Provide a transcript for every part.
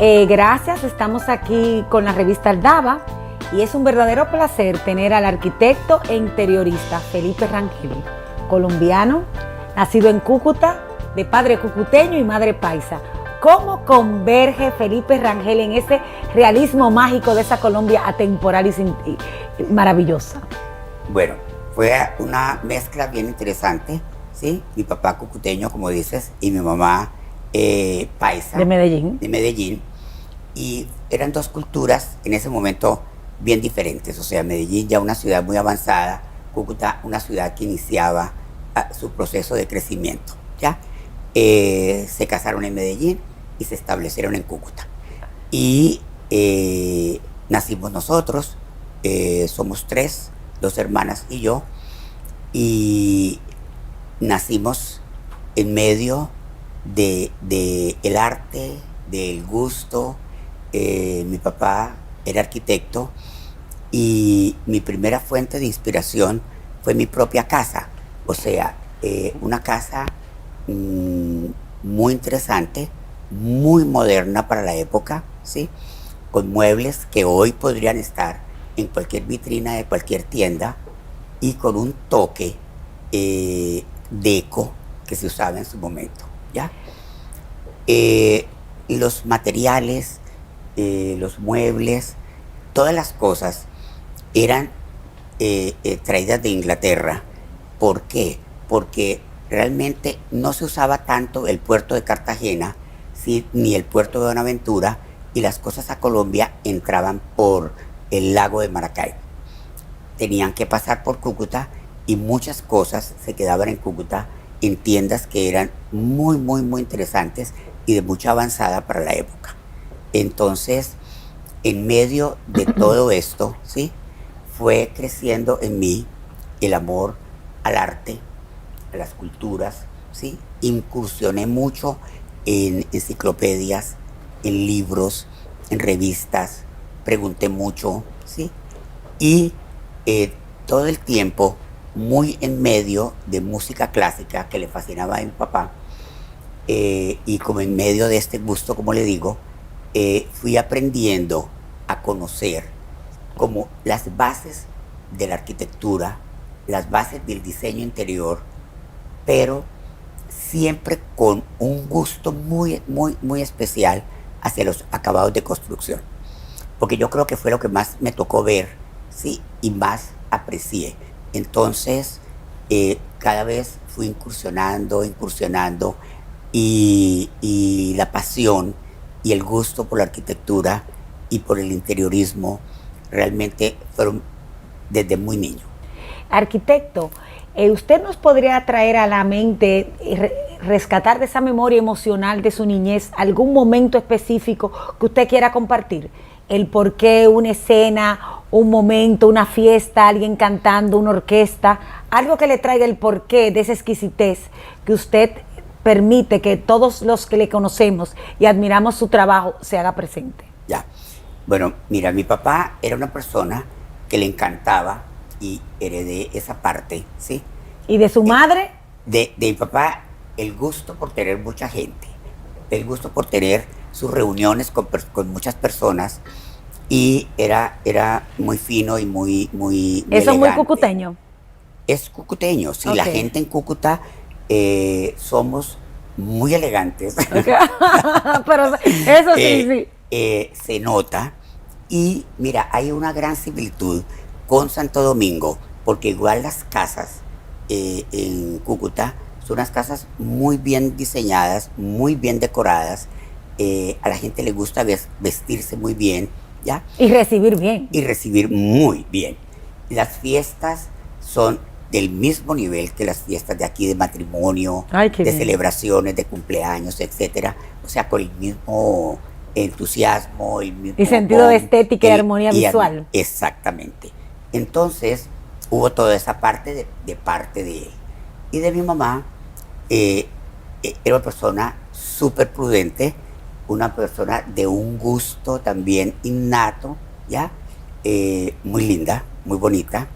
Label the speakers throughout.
Speaker 1: Gracias, estamos aquí con la revista Aldaba y es un verdadero placer tener al arquitecto e interiorista Felipe Rangel, colombiano, nacido en Cúcuta, de padre cucuteño y madre paisa. ¿Cómo converge Felipe Rangel en ese realismo mágico de esa Colombia atemporal y maravillosa?
Speaker 2: Bueno, fue una mezcla bien interesante, ¿sí? Mi papá cucuteño, como dices, y mi mamá paisa.
Speaker 1: De Medellín.
Speaker 2: De Medellín. Y eran dos culturas en ese momento bien diferentes. O sea, Medellín ya una ciudad muy avanzada, Cúcuta una ciudad que iniciaba su proceso de crecimiento, ¿ya? Se casaron en Medellín y se establecieron en Cúcuta. Y nacimos nosotros, somos tres, 2 hermanas y yo, y nacimos en medio de el arte, del gusto. Mi papá era arquitecto y mi primera fuente de inspiración fue mi propia casa, o sea, una casa muy interesante, muy moderna para la época, ¿sí? Con muebles que hoy podrían estar en cualquier vitrina de cualquier tienda y con un toque deco que se usaba en su momento, ¿ya? Los materiales, los muebles, todas las cosas eran traídas de Inglaterra. ¿Por qué? Porque realmente no se usaba tanto el puerto de Cartagena, ¿sí? Ni el puerto de Buenaventura, y las cosas a Colombia entraban por el lago de Maracay. Tenían que pasar por Cúcuta y muchas cosas se quedaban en Cúcuta en tiendas que eran muy, muy, muy interesantes y de mucha avanzada para la época. Entonces, en medio de todo esto, ¿sí? Fue creciendo en mí el amor al arte, a las culturas, ¿sí? Incursioné mucho en enciclopedias, en libros, en revistas, pregunté mucho, ¿sí? Y todo el tiempo muy en medio de música clásica que le fascinaba a mi papá, y como en medio de este gusto, como le digo, fui aprendiendo a conocer como las bases de la arquitectura, las bases del diseño interior, pero siempre con un gusto muy, muy, muy especial hacia los acabados de construcción. Porque yo creo que fue lo que más me tocó ver, ¿sí? Y más aprecié. Entonces, cada vez fui incursionando, y la pasión y el gusto por la arquitectura y por el interiorismo realmente fueron desde muy niño.
Speaker 1: Arquitecto, ¿usted nos podría traer a la mente, rescatar de esa memoria emocional de su niñez algún momento específico que usted quiera compartir? El porqué, una escena, un momento, una fiesta, alguien cantando, una orquesta, algo que le traiga el porqué de esa exquisitez que usted permite que todos los que le conocemos y admiramos su trabajo se haga presente.
Speaker 2: Ya, bueno, mira, mi papá era una persona que le encantaba y heredé esa parte, ¿sí?
Speaker 1: ¿Y de su madre?
Speaker 2: De mi papá, el gusto por tener mucha gente, el gusto por tener sus reuniones con muchas personas, y era muy fino y muy
Speaker 1: ¿Eso es muy
Speaker 2: elegante.
Speaker 1: cucuteño?
Speaker 2: Es cucuteño, sí,
Speaker 1: Okay.
Speaker 2: La gente en Cúcuta somos muy elegantes.
Speaker 1: Okay. Pero eso sí, sí.
Speaker 2: Se nota. Y mira, hay una gran similitud con Santo Domingo, porque igual las casas en Cúcuta son unas casas muy bien diseñadas, muy bien decoradas. A la gente le gusta vestirse muy bien, ¿ya?
Speaker 1: Y recibir bien.
Speaker 2: Y recibir muy bien. Las fiestas son del mismo nivel que las fiestas de aquí de matrimonio,
Speaker 1: Ay, qué
Speaker 2: de
Speaker 1: bien.
Speaker 2: celebraciones, de cumpleaños, etcétera. O sea, con el mismo entusiasmo, el mismo
Speaker 1: Y sentido de estética y armonía visual.
Speaker 2: Exactamente. Entonces, hubo toda esa parte de parte de él. Y de mi mamá, era una persona súper prudente, una persona de un gusto también innato, ¿ya? Muy linda, muy bonita.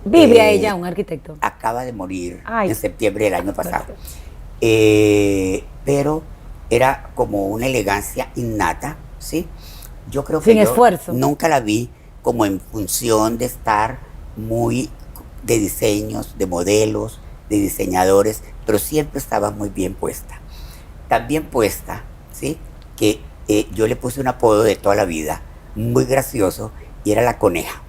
Speaker 1: ¿Vive ella, un arquitecto?
Speaker 2: Acaba de morir
Speaker 1: Ay,
Speaker 2: en septiembre del año pasado. Pero era como una elegancia innata, ¿sí? Yo creo que
Speaker 1: Sin esfuerzo.
Speaker 2: nunca la vi como en función de estar muy de diseños, de modelos, de diseñadores, pero siempre estaba muy bien puesta. Tan bien puesta, ¿sí? Que yo le puse un apodo de toda la vida, muy gracioso, y era la coneja.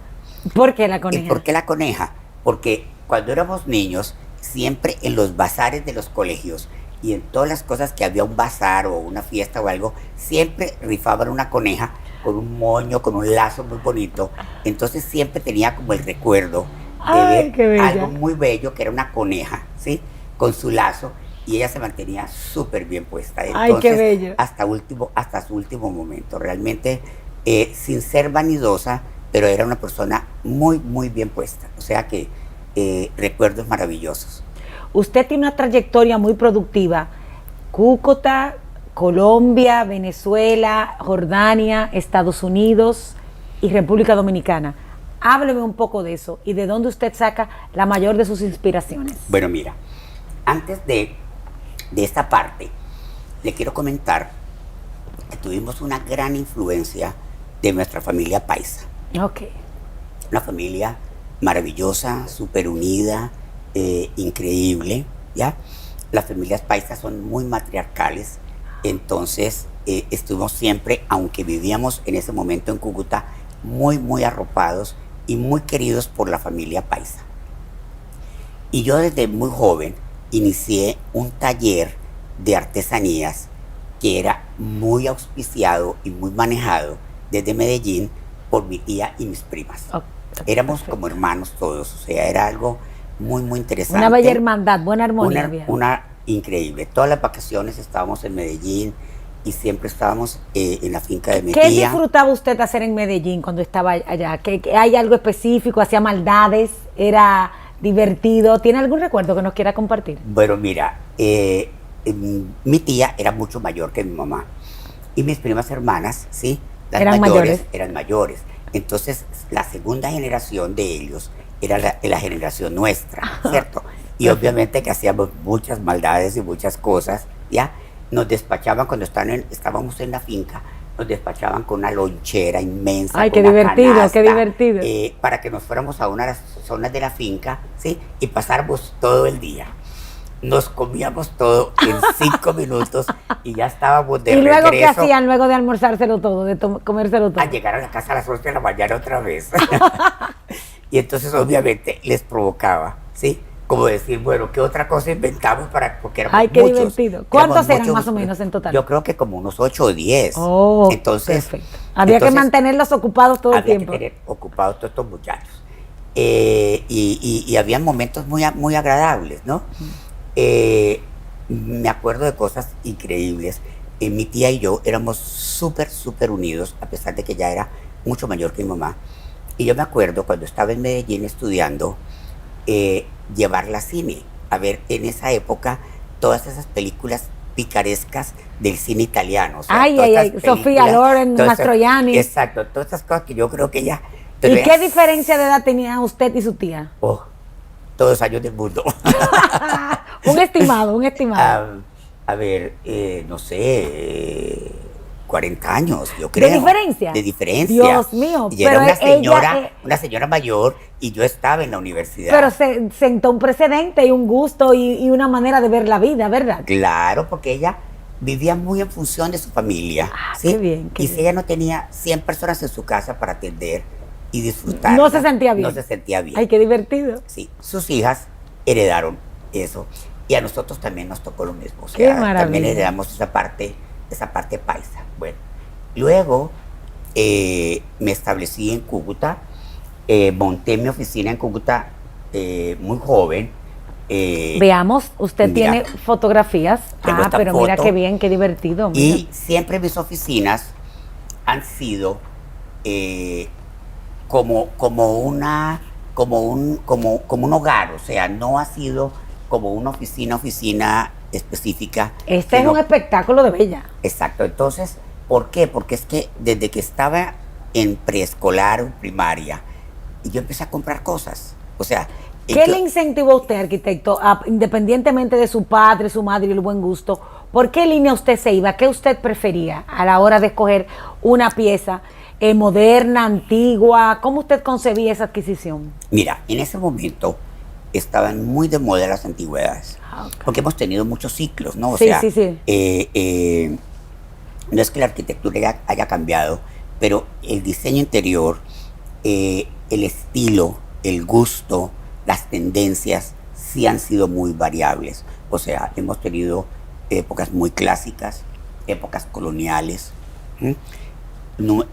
Speaker 1: ¿Por qué la
Speaker 2: ¿Y
Speaker 1: coneja?
Speaker 2: por qué la coneja? Porque cuando éramos niños, siempre en los bazares de los colegios y en todas las cosas que había un bazar o una fiesta o algo, siempre rifaban una coneja con un moño, con un lazo muy bonito. Entonces siempre tenía como el recuerdo de
Speaker 1: Ay, qué
Speaker 2: ver
Speaker 1: bella.
Speaker 2: algo muy bello que era una coneja, ¿sí? Con su lazo, y ella se mantenía súper bien puesta.
Speaker 1: Ay,
Speaker 2: Entonces,
Speaker 1: qué bello.
Speaker 2: hasta su último momento. Realmente, sin ser vanidosa, pero era una persona muy, muy bien puesta. O sea que recuerdos maravillosos.
Speaker 1: Usted tiene una trayectoria muy productiva. Cúcuta, Colombia, Venezuela, Jordania, Estados Unidos y República Dominicana. Hábleme un poco de eso y de dónde usted saca la mayor de sus inspiraciones.
Speaker 2: Bueno, mira, antes de esta parte, le quiero comentar que tuvimos una gran influencia de nuestra familia paisa.
Speaker 1: Ok.
Speaker 2: Una familia maravillosa, súper unida, increíble, ¿ya? Las familias paisas son muy matriarcales, entonces estuvimos siempre, aunque vivíamos en ese momento en Cúcuta, muy, muy arropados y muy queridos por la familia paisa. Y yo desde muy joven inicié un taller de artesanías que era muy auspiciado y muy manejado desde Medellín por mi tía y mis primas. Éramos
Speaker 1: perfecto.
Speaker 2: como hermanos todos, o sea, era algo muy, muy interesante.
Speaker 1: Una bella hermandad, buena armonía.
Speaker 2: Una increíble. Todas las vacaciones estábamos en Medellín y siempre estábamos en la finca de mi
Speaker 1: ¿Qué
Speaker 2: tía.
Speaker 1: disfrutaba usted hacer en Medellín cuando estaba allá? ¿Que hay algo específico? ¿Hacía maldades? ¿Era divertido? ¿Tiene algún recuerdo que nos quiera compartir?
Speaker 2: Bueno, mira, mi tía era mucho mayor que mi mamá y mis primas hermanas, ¿sí? Las
Speaker 1: Eran mayores.
Speaker 2: Eran mayores. Entonces, la segunda generación de ellos era la generación nuestra, ¿cierto? Y obviamente que hacíamos muchas maldades y muchas cosas, ¿ya? Nos despachaban cuando estábamos en la finca, nos despachaban con una lonchera inmensa.
Speaker 1: Ay,
Speaker 2: con
Speaker 1: qué
Speaker 2: una
Speaker 1: divertido,
Speaker 2: canasta,
Speaker 1: qué divertido.
Speaker 2: para que nos fuéramos a una de las zonas de la finca, ¿sí? Y pasáramos todo el día. Nos comíamos todo en 5 minutos y ya estábamos de
Speaker 1: ¿Y luego
Speaker 2: regreso.
Speaker 1: qué hacían luego de almorzárselo todo, de comérselo todo?
Speaker 2: A llegar a la casa a las 11 de la mañana otra vez. Y entonces obviamente les provocaba, ¿sí? Como decir, bueno, ¿qué otra cosa inventamos para...? Porque éramos
Speaker 1: Ay, qué
Speaker 2: muchos.
Speaker 1: divertido. ¿Cuántos eran
Speaker 2: muchos,
Speaker 1: más o menos en total?
Speaker 2: Yo creo que como unos 8 o 10.
Speaker 1: Oh,
Speaker 2: entonces,
Speaker 1: perfecto. Había que mantenerlos ocupados todo el tiempo.
Speaker 2: Había que tener ocupados todos estos muchachos. Y había momentos muy, muy agradables, ¿no? Me acuerdo de cosas increíbles. Mi tía y yo éramos súper, súper unidos, a pesar de que ella era mucho mayor que mi mamá. Y yo me acuerdo cuando estaba en Medellín estudiando, llevarla al cine, a ver en esa época todas esas películas picarescas del cine italiano. O sea,
Speaker 1: Ay,
Speaker 2: todas
Speaker 1: ay,
Speaker 2: esas
Speaker 1: ay, Sofía
Speaker 2: películas,
Speaker 1: Loren,
Speaker 2: todas esas-
Speaker 1: Mastroianni.
Speaker 2: Exacto, todas esas cosas que yo creo que ella...
Speaker 1: ¿Y qué diferencia de edad tenía usted y su tía?
Speaker 2: Oh, todos los años del mundo.
Speaker 1: Un estimado, un estimado.
Speaker 2: A ver, no sé, 40 años, yo creo.
Speaker 1: ¿De diferencia?
Speaker 2: De diferencia.
Speaker 1: Dios mío,
Speaker 2: Y era
Speaker 1: pero
Speaker 2: una señora mayor y yo estaba en la universidad.
Speaker 1: Pero se sentó un precedente y un gusto y una manera de ver la vida, ¿verdad?
Speaker 2: Claro, porque ella vivía muy en función de su familia. ¿sí?
Speaker 1: Qué bien, qué
Speaker 2: y si
Speaker 1: bien.
Speaker 2: ella no tenía 100 personas en su casa para atender y disfrutar.
Speaker 1: No se sentía bien.
Speaker 2: No se sentía bien.
Speaker 1: Ay, qué divertido.
Speaker 2: Sí, sus hijas heredaron eso. Y a nosotros también nos tocó lo mismo. O
Speaker 1: Qué
Speaker 2: sea,
Speaker 1: maravilla.
Speaker 2: también heredamos esa parte paisa. Bueno, luego me establecí en Cúcuta, monté mi oficina en Cúcuta muy joven.
Speaker 1: Veamos, usted
Speaker 2: mira,
Speaker 1: tiene fotografías.
Speaker 2: tengo esta
Speaker 1: Pero mira
Speaker 2: foto.
Speaker 1: qué bien, qué divertido.
Speaker 2: Y
Speaker 1: mira.
Speaker 2: siempre mis oficinas han sido como un hogar, o sea, no ha sido como una oficina específica.
Speaker 1: Este es
Speaker 2: sino-
Speaker 1: un espectáculo de bella.
Speaker 2: Exacto, entonces, ¿por qué? Porque es que desde que estaba en preescolar o primaria, yo empecé a comprar cosas, o sea...
Speaker 1: ¿Qué le incentivó a usted, arquitecto, independientemente de su padre, su madre y el buen gusto, ¿Por qué línea usted se iba? ¿Qué usted prefería a la hora de escoger una pieza moderna, antigua? ¿Cómo usted concebía esa adquisición?
Speaker 2: Mira, en ese momento estaban muy de moda las antigüedades,
Speaker 1: Okay.
Speaker 2: porque hemos tenido muchos ciclos, ¿no? O
Speaker 1: Sí,
Speaker 2: sea,
Speaker 1: sí, sí.
Speaker 2: no es que la arquitectura haya cambiado, pero el diseño interior, el estilo, el gusto, las tendencias sí han sido muy variables. O sea, hemos tenido épocas muy clásicas, épocas coloniales, ¿m?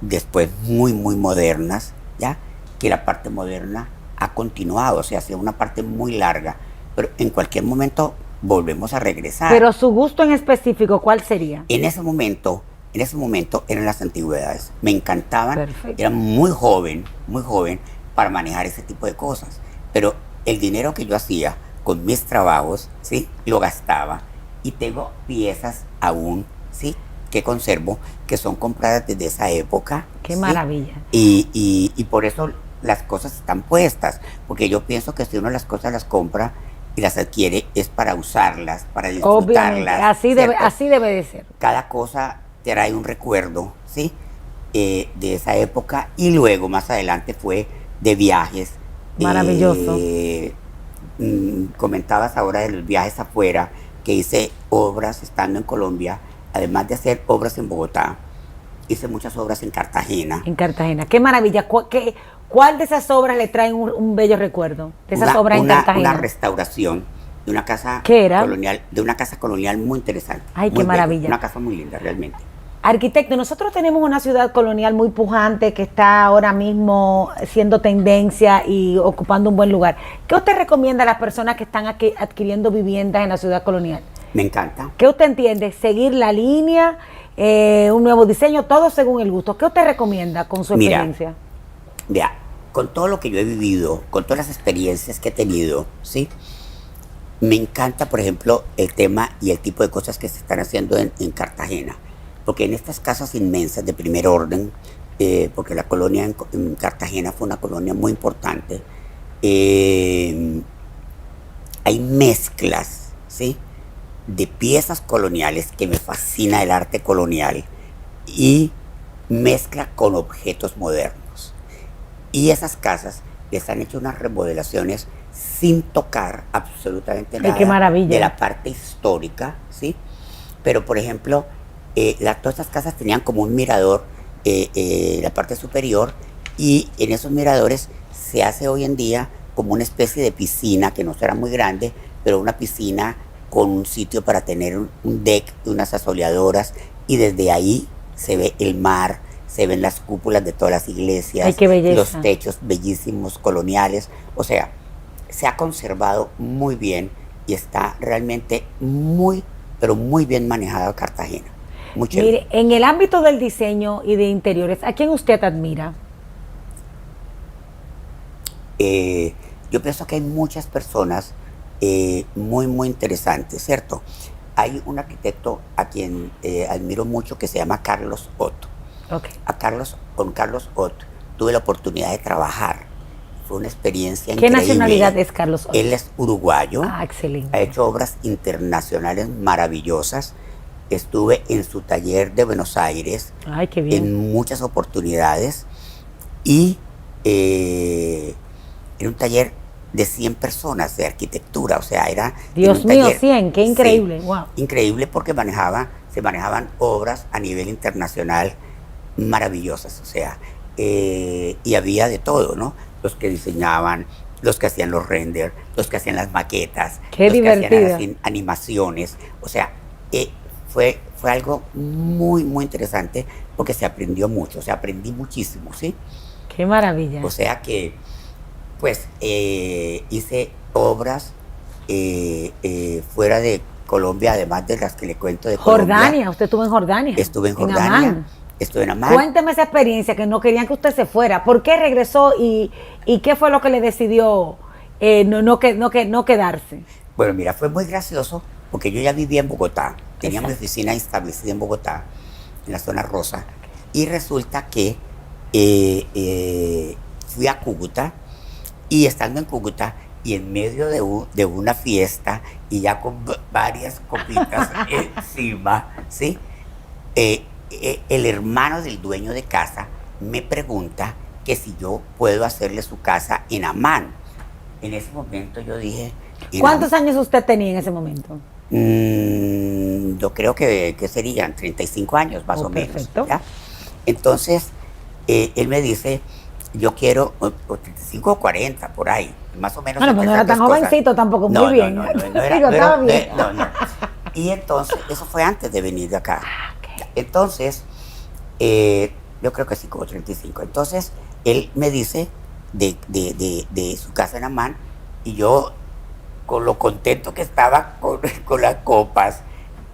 Speaker 2: Después muy, muy modernas, ¿ya? Que la parte moderna ha continuado, o sea, ha sido una parte muy larga, pero en cualquier momento volvemos a regresar.
Speaker 1: Pero su gusto en específico, ¿cuál sería?
Speaker 2: En ese momento eran las antigüedades. Me encantaban.
Speaker 1: Perfecto.
Speaker 2: Era muy joven para manejar ese tipo de cosas. Pero el dinero que yo hacía con mis trabajos, ¿sí? Lo gastaba. Y tengo piezas aún, ¿sí? Que conservo, que son compradas desde esa época.
Speaker 1: Qué
Speaker 2: ¿sí?
Speaker 1: maravilla.
Speaker 2: Y por eso las cosas están puestas. Porque yo pienso que si uno las cosas las compra y las adquiere es para usarlas, para disfrutarlas.
Speaker 1: Obviamente, así debe de ser.
Speaker 2: Cada cosa trae un recuerdo, ¿sí? De esa época, y luego más adelante fue de viajes.
Speaker 1: Maravilloso.
Speaker 2: Comentabas ahora de los viajes afuera, que hice obras estando en Colombia, además de hacer obras en Bogotá, hice muchas obras en Cartagena.
Speaker 1: En Cartagena. Qué maravilla. ¿Cuál de esas obras le traen un bello recuerdo? De esas obras en Cartagena.
Speaker 2: Una restauración de una casa colonial, muy interesante.
Speaker 1: Ay,
Speaker 2: muy
Speaker 1: qué maravilla.
Speaker 2: Bella, una casa muy linda, realmente.
Speaker 1: Arquitecto, nosotros tenemos una ciudad colonial muy pujante que está ahora mismo siendo tendencia y ocupando un buen lugar. ¿Qué usted recomienda a las personas que están aquí adquiriendo viviendas en la ciudad colonial?
Speaker 2: Me encanta.
Speaker 1: ¿Qué usted entiende? ¿Seguir la línea? ¿Un nuevo diseño? Todo según el gusto. ¿Qué usted recomienda con su experiencia?
Speaker 2: Mira, con todo lo que yo he vivido, con todas las experiencias que he tenido, ¿sí? Me encanta, por ejemplo, el tema y el tipo de cosas que se están haciendo en Cartagena. Porque en estas casas inmensas de primer orden, porque la colonia en Cartagena fue una colonia muy importante, hay mezclas, ¿sí? De piezas coloniales, que me fascina el arte colonial, y mezcla con objetos modernos. Y esas casas les han hecho unas remodelaciones sin tocar absolutamente nada.
Speaker 1: Ay, qué maravilla.
Speaker 2: De la parte histórica, ¿sí? Pero, por ejemplo, todas estas casas tenían como un mirador, la parte superior, y en esos miradores se hace hoy en día como una especie de piscina, que no será muy grande, pero una piscina con un sitio para tener un deck, unas asoleadoras, y desde ahí se ve el mar, se ven las cúpulas de todas las iglesias.
Speaker 1: Ay, qué belleza.
Speaker 2: Los techos bellísimos coloniales. O sea, se ha conservado muy bien y está realmente muy, pero muy bien manejado Cartagena. Muy chévere.
Speaker 1: Mire, en el ámbito del diseño y de interiores, ¿a quién usted admira?
Speaker 2: Yo pienso que hay muchas personas muy, muy interesantes, ¿cierto? Hay un arquitecto a quien admiro mucho, que se llama Carlos Ott.
Speaker 1: Okay.
Speaker 2: Con Carlos Ott tuve la oportunidad de trabajar. Fue una experiencia
Speaker 1: ¿Qué
Speaker 2: increíble.
Speaker 1: nacionalidad es Carlos Ott?
Speaker 2: Él es uruguayo.
Speaker 1: Ah, excelente.
Speaker 2: Ha hecho obras internacionales maravillosas. Estuve en su taller de Buenos Aires.
Speaker 1: Ay, qué bien.
Speaker 2: En muchas oportunidades. Y era un taller de 100 personas de arquitectura. O sea, era...
Speaker 1: Dios mío, 100, qué increíble.
Speaker 2: Sí,
Speaker 1: wow.
Speaker 2: Increíble, porque se manejaban obras a nivel internacional maravillosas. O sea, y había de todo, ¿no? Los que diseñaban, los que hacían los renders, los que hacían las maquetas,
Speaker 1: qué
Speaker 2: los
Speaker 1: divertido.
Speaker 2: que hacían animaciones. O sea, fue algo muy, muy interesante, porque se aprendió mucho, o sea, aprendí muchísimo, ¿sí?
Speaker 1: Qué maravilla.
Speaker 2: O sea que, pues, hice obras fuera de Colombia, además de las que le cuento de Colombia.
Speaker 1: Jordania, usted estuvo en Jordania.
Speaker 2: Estuve en Jordania.
Speaker 1: Amán.
Speaker 2: Estuve en Amán.
Speaker 1: Cuénteme esa experiencia, que no querían que usted se fuera. ¿Por qué regresó y qué fue lo que le decidió no quedarse?
Speaker 2: Bueno, mira, fue muy gracioso, porque yo ya vivía en Bogotá. Tenía
Speaker 1: Exacto.
Speaker 2: mi oficina establecida en Bogotá, en la zona rosa. Y resulta que fui a Cúcuta, y estando en Cúcuta y en medio de una fiesta y ya con varias copitas encima, ¿sí? El hermano del dueño de casa me pregunta que si yo puedo hacerle su casa en Amán. En ese momento yo dije...
Speaker 1: ¿Cuántos años usted tenía en ese momento?
Speaker 2: Yo creo que serían 35 años más o menos.
Speaker 1: Perfecto.
Speaker 2: ¿Ya? Entonces, él me dice, yo quiero o 35 o 40, por ahí, más o menos.
Speaker 1: Bueno, pues no era tan jovencito tampoco, muy bien.
Speaker 2: No
Speaker 1: Digo, estaba bien.
Speaker 2: No. Y entonces, eso fue antes de venir de acá.
Speaker 1: Okay.
Speaker 2: Entonces, yo creo que sí, como 35. Entonces, él me dice de su casa en Amán, y yo, con lo contento que estaba con las copas,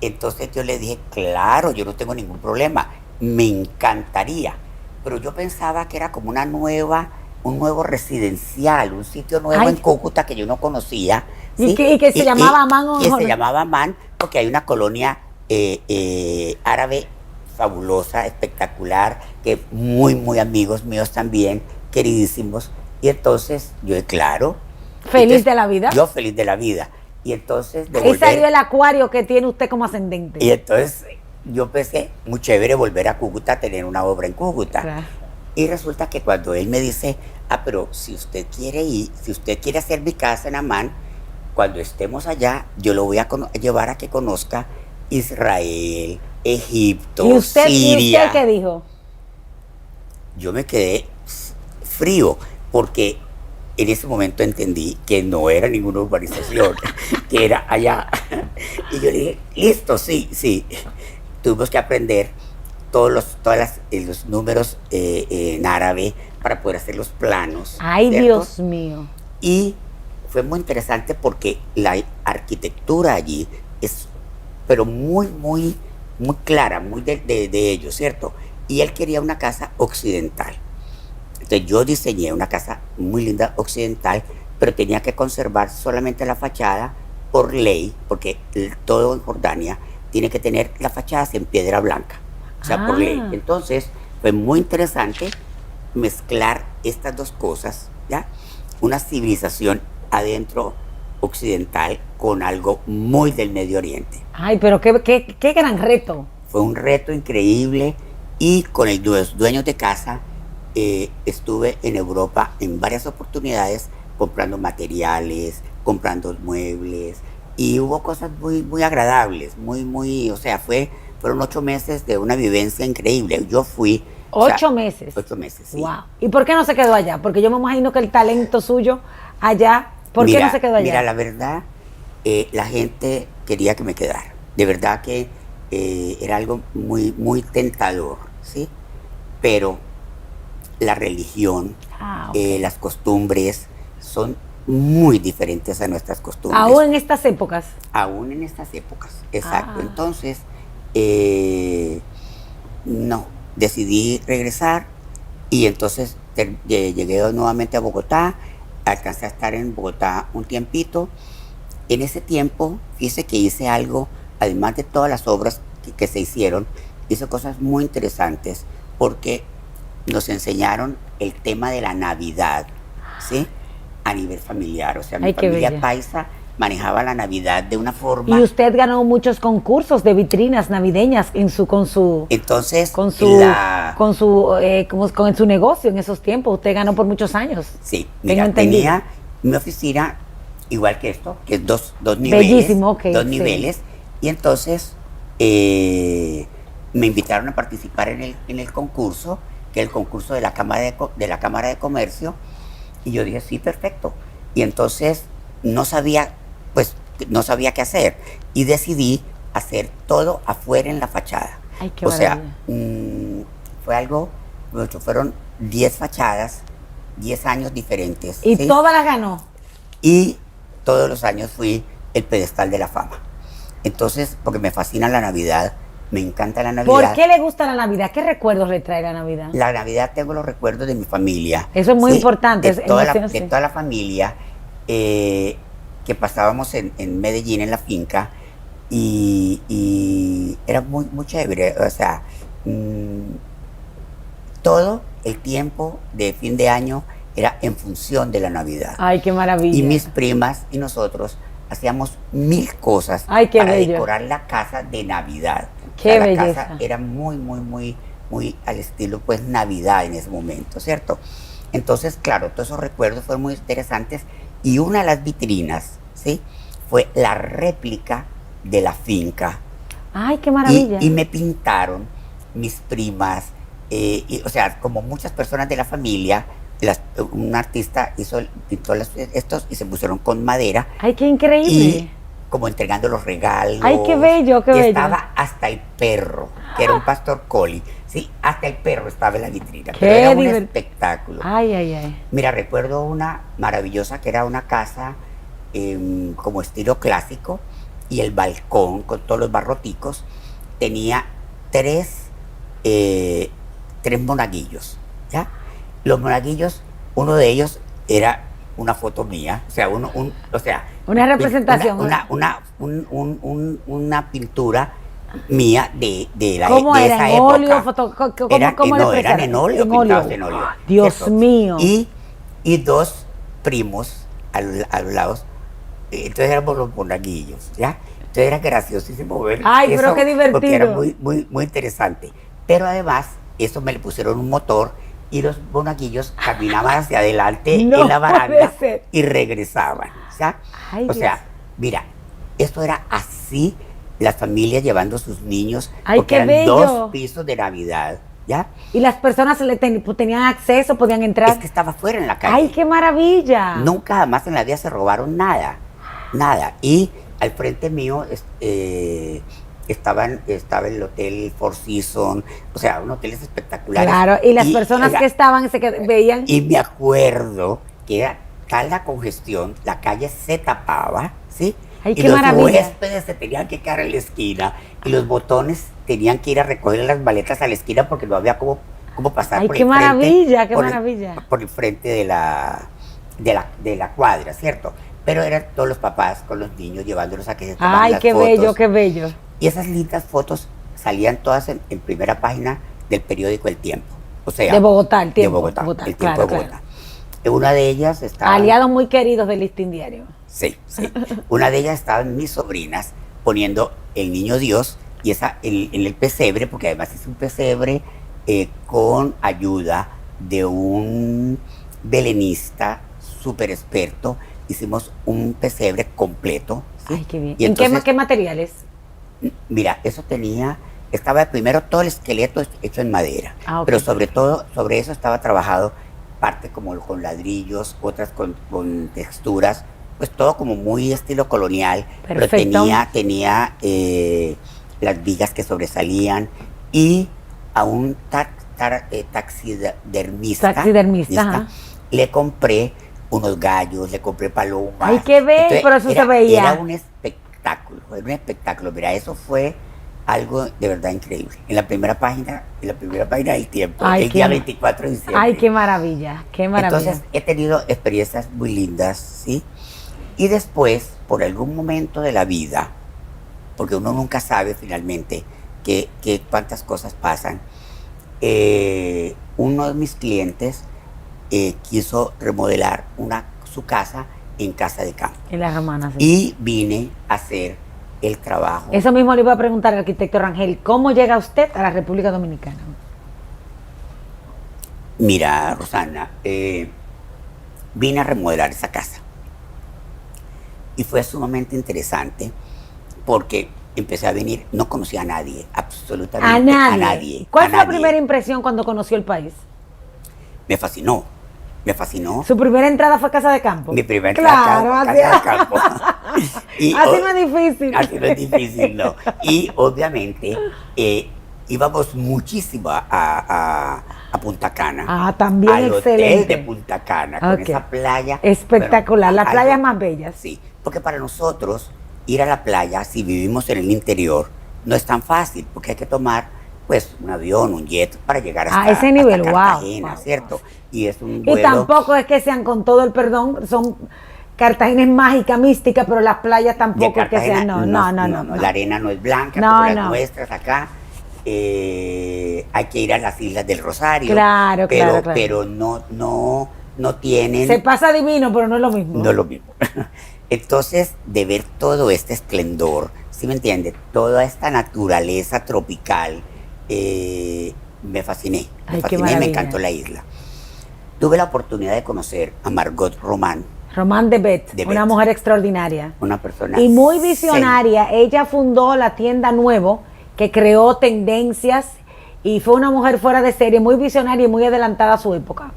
Speaker 2: entonces yo le dije, claro, yo no tengo ningún problema, me encantaría. Pero yo pensaba que era como un nuevo residencial, un sitio nuevo en Cúcuta que yo no conocía.
Speaker 1: ¿Sí? Y que se llamaba Amán.
Speaker 2: Que se llamaba Amán porque hay una colonia árabe fabulosa, espectacular, que muy amigos míos también, queridísimos. Y entonces yo, claro.
Speaker 1: ¿Feliz de la vida?
Speaker 2: Yo feliz de la vida. Y entonces...
Speaker 1: Ahí salió el acuario que tiene usted como ascendente.
Speaker 2: Y entonces yo pensé, muy chévere volver a Cúcuta, a tener una obra en Cúcuta.
Speaker 1: Claro.
Speaker 2: Y resulta que cuando él me dice, pero si usted quiere ir, si usted quiere hacer mi casa en Amán, cuando estemos allá, yo lo voy a llevar a que conozca Israel, Egipto, Siria.
Speaker 1: ¿Y usted qué dijo?
Speaker 2: Yo me quedé frío, porque en ese momento entendí que no era ninguna urbanización, que era allá. Y yo dije, listo, sí. Tuvimos que aprender todos los números en árabe para poder hacer los planos.
Speaker 1: ¡Ay,
Speaker 2: ¿cierto?
Speaker 1: Dios mío!
Speaker 2: Y fue muy interesante porque la arquitectura allí es, pero muy clara, muy de ellos, ¿cierto? Y él quería una casa occidental. Entonces yo diseñé una casa muy linda occidental, pero tenía que conservar solamente la fachada por ley, porque todo en Jordania tiene que tener las fachadas en piedra blanca, o sea, por ley. Entonces fue muy interesante mezclar estas dos cosas, ¿ya? Una civilización adentro occidental con algo muy del Medio Oriente.
Speaker 1: Ay, pero qué gran reto.
Speaker 2: Fue un reto increíble, y con los dueños de casa estuve en Europa en varias oportunidades comprando materiales, comprando muebles, y hubo cosas muy agradables, o sea, fueron 8 meses de una vivencia increíble. Yo fui...
Speaker 1: 8 meses.
Speaker 2: 8 meses, sí.
Speaker 1: Wow. ¿Y por qué no se quedó allá? Porque yo me imagino que el talento suyo allá, ¿por qué no se quedó allá?
Speaker 2: Mira, la verdad, la gente quería que me quedara. De verdad que era algo muy tentador, ¿sí? Pero la religión,
Speaker 1: okay,
Speaker 2: las costumbres son muy diferentes a nuestras costumbres.
Speaker 1: ¿Aún en estas épocas?
Speaker 2: Aún en estas épocas, exacto. Entonces, no, decidí regresar, y entonces llegué nuevamente a Bogotá, alcancé a estar en Bogotá un tiempito. En ese tiempo, fíjese que hice algo, además de todas las obras que se hicieron, hice cosas muy interesantes, porque nos enseñaron el tema de la Navidad, ¿sí? A nivel familiar, o sea, mi familia paisa manejaba la Navidad de una forma.
Speaker 1: Y usted ganó muchos concursos de vitrinas navideñas con su negocio en esos tiempos. Usted ganó por muchos años.
Speaker 2: Sí, mira, tenía mi oficina igual que esto, que es dos niveles.
Speaker 1: Bellísimo, okay,
Speaker 2: dos niveles. Y entonces me invitaron a participar en el concurso, que es el concurso de la Cámara de Comercio, y yo dije, sí, perfecto. Y entonces no sabía qué hacer, y decidí hacer todo afuera en la fachada.
Speaker 1: Ay, qué
Speaker 2: fue algo, fueron 10 fachadas, 10 años diferentes.
Speaker 1: ¿Y
Speaker 2: ¿sí?
Speaker 1: todas las ganó?
Speaker 2: Y todos los años fui el pedestal de la fama. Entonces, porque me fascina la Navidad, me encanta la Navidad.
Speaker 1: ¿Por qué le gusta la Navidad? ¿Qué recuerdos le trae la Navidad?
Speaker 2: La Navidad, tengo los recuerdos de mi familia.
Speaker 1: Eso es muy importante.
Speaker 2: De toda la familia, que pasábamos en Medellín, en la finca, y era muy chévere. O sea, todo el tiempo de fin de año era en función de la Navidad.
Speaker 1: Ay, qué maravilla.
Speaker 2: Y mis primas y nosotros hacíamos 1000 cosas
Speaker 1: Ay, qué
Speaker 2: para
Speaker 1: bello.
Speaker 2: decorar la casa de Navidad.
Speaker 1: Qué
Speaker 2: la
Speaker 1: belleza.
Speaker 2: casa era muy al estilo, pues, Navidad en ese momento, ¿cierto? Entonces, claro, todos esos recuerdos fueron muy interesantes y una de las vitrinas, ¿sí? Fue la réplica de la finca.
Speaker 1: Ay, qué maravilla.
Speaker 2: Y me pintaron mis primas, o sea, como muchas personas de la familia, un artista pintó estos y se pusieron con madera.
Speaker 1: Ay, qué increíble.
Speaker 2: Y como entregando los regalos.
Speaker 1: Ay, qué bello, qué
Speaker 2: y
Speaker 1: bello.
Speaker 2: estaba hasta el perro, que era un pastor collie. Sí, hasta el perro estaba en la vitrina.
Speaker 1: Qué
Speaker 2: Pero era un
Speaker 1: divert-
Speaker 2: espectáculo.
Speaker 1: Ay, ay, ay.
Speaker 2: Mira, recuerdo una maravillosa que era una casa como estilo clásico y el balcón con todos los barroticos tenía tres monaguillos, ¿ya? Los monaguillos, uno de ellos era una foto mía, o sea,
Speaker 1: Una representación.
Speaker 2: una pintura mía de
Speaker 1: ¿Cómo
Speaker 2: de
Speaker 1: era?
Speaker 2: esa
Speaker 1: ¿En
Speaker 2: época.
Speaker 1: óleo? ¿Cómo
Speaker 2: No,
Speaker 1: le
Speaker 2: eran en óleo, pintados en óleo.
Speaker 1: Dios
Speaker 2: ¿cierto?
Speaker 1: mío.
Speaker 2: Y dos primos a los lados, entonces éramos los monaguillos, ¿ya? Entonces era graciosísimo ver
Speaker 1: Ay, pero qué divertido.
Speaker 2: porque era muy interesante. Pero además, eso me le pusieron un motor y los monaguillos caminaban hacia adelante
Speaker 1: No
Speaker 2: en la baranda
Speaker 1: puede ser.
Speaker 2: y regresaban, ¿ya?
Speaker 1: Ay,
Speaker 2: o sea,
Speaker 1: Dios.
Speaker 2: mira, esto era así, las familias llevando a sus niños,
Speaker 1: Ay,
Speaker 2: porque
Speaker 1: qué
Speaker 2: eran
Speaker 1: bello.
Speaker 2: 2 pisos de Navidad, ¿ya?
Speaker 1: Y las personas tenían acceso, podían entrar.
Speaker 2: Es que estaba fuera en la calle.
Speaker 1: Ay, qué maravilla.
Speaker 2: Nunca jamás en la vida se robaron nada, nada. Y al frente mío estaba el hotel Four Seasons, o sea, un hoteles espectaculares.
Speaker 1: Claro, y las personas
Speaker 2: era-
Speaker 1: que estaban veían.
Speaker 2: Y me acuerdo que era tal la congestión, la calle se tapaba, ¿sí?
Speaker 1: Ay,
Speaker 2: y
Speaker 1: qué
Speaker 2: los
Speaker 1: maravilla.
Speaker 2: huéspedes se tenían que quedar en la esquina y los botones tenían que ir a recoger las maletas a la esquina porque no había cómo pasar
Speaker 1: Ay,
Speaker 2: por
Speaker 1: qué
Speaker 2: el frente.
Speaker 1: maravilla, qué
Speaker 2: por el-
Speaker 1: maravilla.
Speaker 2: por el frente de la cuadra, ¿cierto? Pero eran todos los papás con los niños llevándolos a que se tomaran
Speaker 1: Ay,
Speaker 2: las
Speaker 1: qué
Speaker 2: fotos.
Speaker 1: bello, qué bello.
Speaker 2: Y esas lindas fotos salían todas en primera página del periódico El Tiempo. O sea,
Speaker 1: De Bogotá, El Tiempo.
Speaker 2: De Bogotá, El Tiempo
Speaker 1: claro,
Speaker 2: de Bogotá. Una de ellas estaba...
Speaker 1: Aliados muy queridos del Listín Diario.
Speaker 2: Sí, sí. Una de ellas estaban mis sobrinas poniendo el niño Dios y en el pesebre, porque además es un pesebre con ayuda de un belenista súper experto. Hicimos un pesebre completo. ¿sí?
Speaker 1: Ay, qué bien.
Speaker 2: Y
Speaker 1: ¿En
Speaker 2: entonces,
Speaker 1: qué materiales?
Speaker 2: mira, estaba primero todo el esqueleto hecho en madera,
Speaker 1: Ah, ok.
Speaker 2: pero sobre eso estaba trabajado parte como con otras con texturas, pues todo como muy estilo colonial,
Speaker 1: Perfecto.
Speaker 2: pero tenía las vigas que sobresalían y a un taxidermista,
Speaker 1: Ajá.
Speaker 2: le compré unos gallos, le compré palomas.
Speaker 1: Ay, qué bello,
Speaker 2: Entonces,
Speaker 1: pero eso se veía.
Speaker 2: Era un espectáculo. Mira, eso fue algo de verdad increíble. En la primera página del Tiempo,
Speaker 1: Ay,
Speaker 2: el día 24 de diciembre.
Speaker 1: Ay, qué maravilla, qué maravilla.
Speaker 2: Entonces, he tenido experiencias muy lindas, ¿sí? Y después, por algún momento de la vida, porque uno nunca sabe finalmente cuántas cosas pasan, uno de mis clientes quiso remodelar su casa en casa de campo.
Speaker 1: En las romanas. Sí.
Speaker 2: Y vine a hacer el trabajo.
Speaker 1: Eso mismo le iba a preguntar al arquitecto Rangel. ¿Cómo llega usted a la República Dominicana?
Speaker 2: Mira, Rosana, vine a remodelar esa casa. Y fue sumamente interesante porque empecé a venir, no conocía a nadie, absolutamente a nadie.
Speaker 1: ¿Cuál
Speaker 2: a
Speaker 1: fue la
Speaker 2: nadie.
Speaker 1: primera impresión cuando conoció el país?
Speaker 2: Me fascinó.
Speaker 1: ¿Su primera entrada fue a Casa de Campo?
Speaker 2: Mi primera
Speaker 1: Claro,
Speaker 2: casa
Speaker 1: así,
Speaker 2: de campo. Y,
Speaker 1: así no es difícil.
Speaker 2: Así no es difícil, no. Y obviamente íbamos muchísimo a Punta Cana.
Speaker 1: Ah, también
Speaker 2: al
Speaker 1: excelente.
Speaker 2: hotel de Punta Cana, con
Speaker 1: Ok.
Speaker 2: esa playa.
Speaker 1: Espectacular, las
Speaker 2: algo-
Speaker 1: playas más bellas.
Speaker 2: Sí, porque para nosotros ir a la playa, si vivimos en el interior, no es tan fácil, porque hay que tomar pues un avión, un jet para llegar hasta,
Speaker 1: ese nivel,
Speaker 2: hasta
Speaker 1: wow,
Speaker 2: Cartagena,
Speaker 1: wow.
Speaker 2: ¿cierto? Y es un
Speaker 1: Y
Speaker 2: vuelo...
Speaker 1: tampoco es que sean, con todo el perdón, son Cartagena es mágica, mística, pero las playas
Speaker 2: de
Speaker 1: tampoco es que
Speaker 2: Cartagena,
Speaker 1: sean, no.
Speaker 2: La arena no es blanca
Speaker 1: No,
Speaker 2: como las
Speaker 1: no.
Speaker 2: nuestras acá. Hay que ir a las Islas del Rosario.
Speaker 1: Claro,
Speaker 2: pero,
Speaker 1: claro.
Speaker 2: Pero no no tienen...
Speaker 1: Se pasa divino, pero no es lo mismo.
Speaker 2: No es lo mismo. Entonces, de ver todo este esplendor, ¿sí me entiende? Toda esta naturaleza tropical, me fasciné.
Speaker 1: Ay,
Speaker 2: Me
Speaker 1: qué
Speaker 2: fasciné y me
Speaker 1: maravilla.
Speaker 2: encantó la isla. Tuve la oportunidad de conocer a Margot Román,
Speaker 1: Román de Bet,
Speaker 2: De
Speaker 1: una
Speaker 2: Bet.
Speaker 1: mujer extraordinaria.
Speaker 2: una persona...
Speaker 1: Y muy visionaria. Ella fundó la tienda Nuevo, que creó tendencias y fue una mujer fuera de serie, muy visionaria y muy adelantada a su época.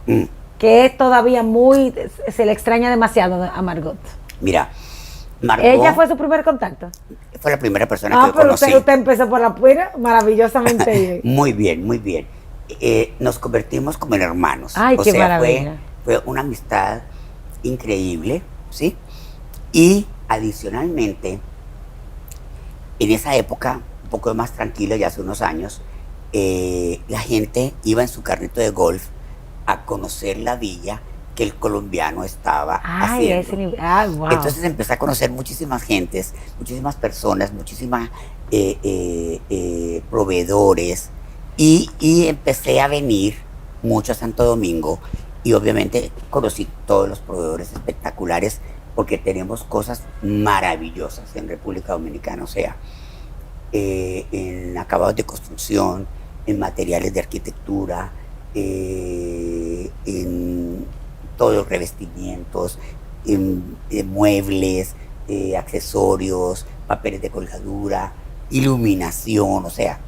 Speaker 2: Mm,
Speaker 1: Que es todavía muy, se le extraña demasiado a Margot.
Speaker 2: mira, Margot
Speaker 1: Ella fue su primer contacto.
Speaker 2: fue la primera persona
Speaker 1: Ah,
Speaker 2: que
Speaker 1: pero
Speaker 2: conocí.
Speaker 1: usted empezó por la puerta maravillosamente bien.
Speaker 2: Muy bien, muy bien. Nos convertimos como en hermanos.
Speaker 1: Ay,
Speaker 2: o
Speaker 1: qué
Speaker 2: sea,
Speaker 1: maravilla.
Speaker 2: fue una amistad increíble, ¿sí? Y adicionalmente, en esa época, un poco más tranquila, ya hace unos años, la gente iba en su carrito de golf a conocer la villa que el colombiano estaba
Speaker 1: Ay,
Speaker 2: haciendo.
Speaker 1: ese nivel. Ah, wow.
Speaker 2: Entonces empecé a conocer muchísimas gentes, muchísimas personas, muchísimas proveedores y empecé a venir mucho a Santo Domingo y obviamente conocí todos los proveedores espectaculares porque tenemos cosas maravillosas en República Dominicana, o sea, en acabados de construcción, en materiales de arquitectura, en todos los revestimientos, en muebles, accesorios, papeles de colgadura, iluminación, o sea,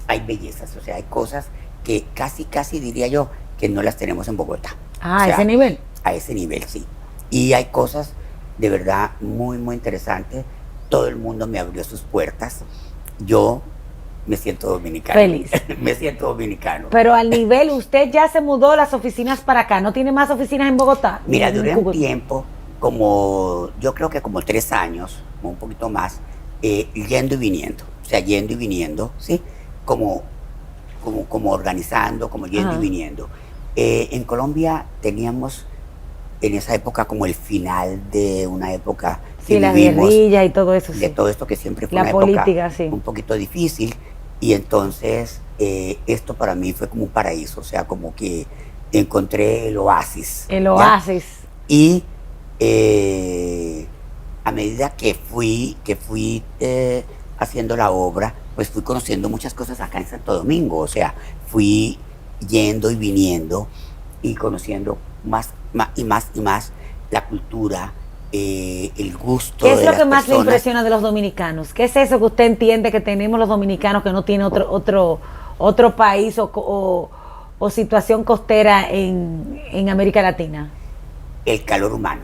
Speaker 2: hay bellezas, o sea, hay cosas que casi diría yo que no las tenemos en Bogotá.
Speaker 1: Ah,
Speaker 2: O sea,
Speaker 1: a ese nivel.
Speaker 2: a ese nivel, sí. Y hay cosas de verdad muy interesantes. Todo el mundo me abrió sus puertas. Yo me siento dominicano.
Speaker 1: Feliz.
Speaker 2: Me siento dominicano.
Speaker 1: Pero al nivel, usted ya se mudó las oficinas para acá, ¿no tiene más oficinas en Bogotá?
Speaker 2: Mira,
Speaker 1: En
Speaker 2: duré un
Speaker 1: Cúcuta.
Speaker 2: tiempo, yo creo que como 3 años, o un poquito más, yendo y viniendo. O sea, yendo y viniendo, ¿sí? Como organizando, como yendo
Speaker 1: Ajá.
Speaker 2: y viniendo. En Colombia teníamos en esa época como el final de una época
Speaker 1: Sí,
Speaker 2: que
Speaker 1: las
Speaker 2: vivimos,
Speaker 1: guerrillas y todo eso, sí.
Speaker 2: de todo esto que siempre fue
Speaker 1: La
Speaker 2: una
Speaker 1: política,
Speaker 2: época
Speaker 1: sí.
Speaker 2: un poquito difícil. Y entonces esto para mí fue como un paraíso, o sea, como que encontré el oasis.
Speaker 1: El
Speaker 2: ¿ya?
Speaker 1: oasis.
Speaker 2: Y a medida que fui haciendo la obra, pues fui conociendo muchas cosas acá en Santo Domingo, o sea, fui yendo y viniendo y conociendo más la cultura, el gusto
Speaker 1: ¿Qué es
Speaker 2: de
Speaker 1: lo
Speaker 2: las
Speaker 1: que más le
Speaker 2: personas.
Speaker 1: impresiona de los dominicanos? ¿Qué es eso que usted entiende que tenemos los dominicanos que no tiene otro país o situación costera en América Latina?
Speaker 2: El calor humano.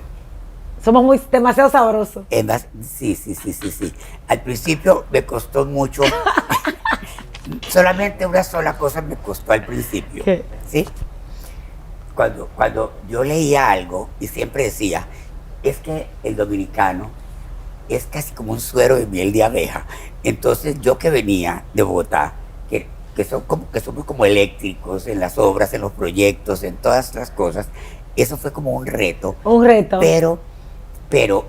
Speaker 1: Somos demasiado sabrosos.
Speaker 2: Es más, sí. Al principio me costó mucho. Solamente una sola cosa me costó al principio.
Speaker 1: ¿Qué?
Speaker 2: ¿Sí? Cuando yo leía algo y siempre decía, es que el dominicano es casi como un suero de miel de abeja. Entonces yo que venía de Bogotá, que somos como eléctricos en las obras, en los proyectos, en todas las cosas, eso fue como un reto.
Speaker 1: Un reto.
Speaker 2: Pero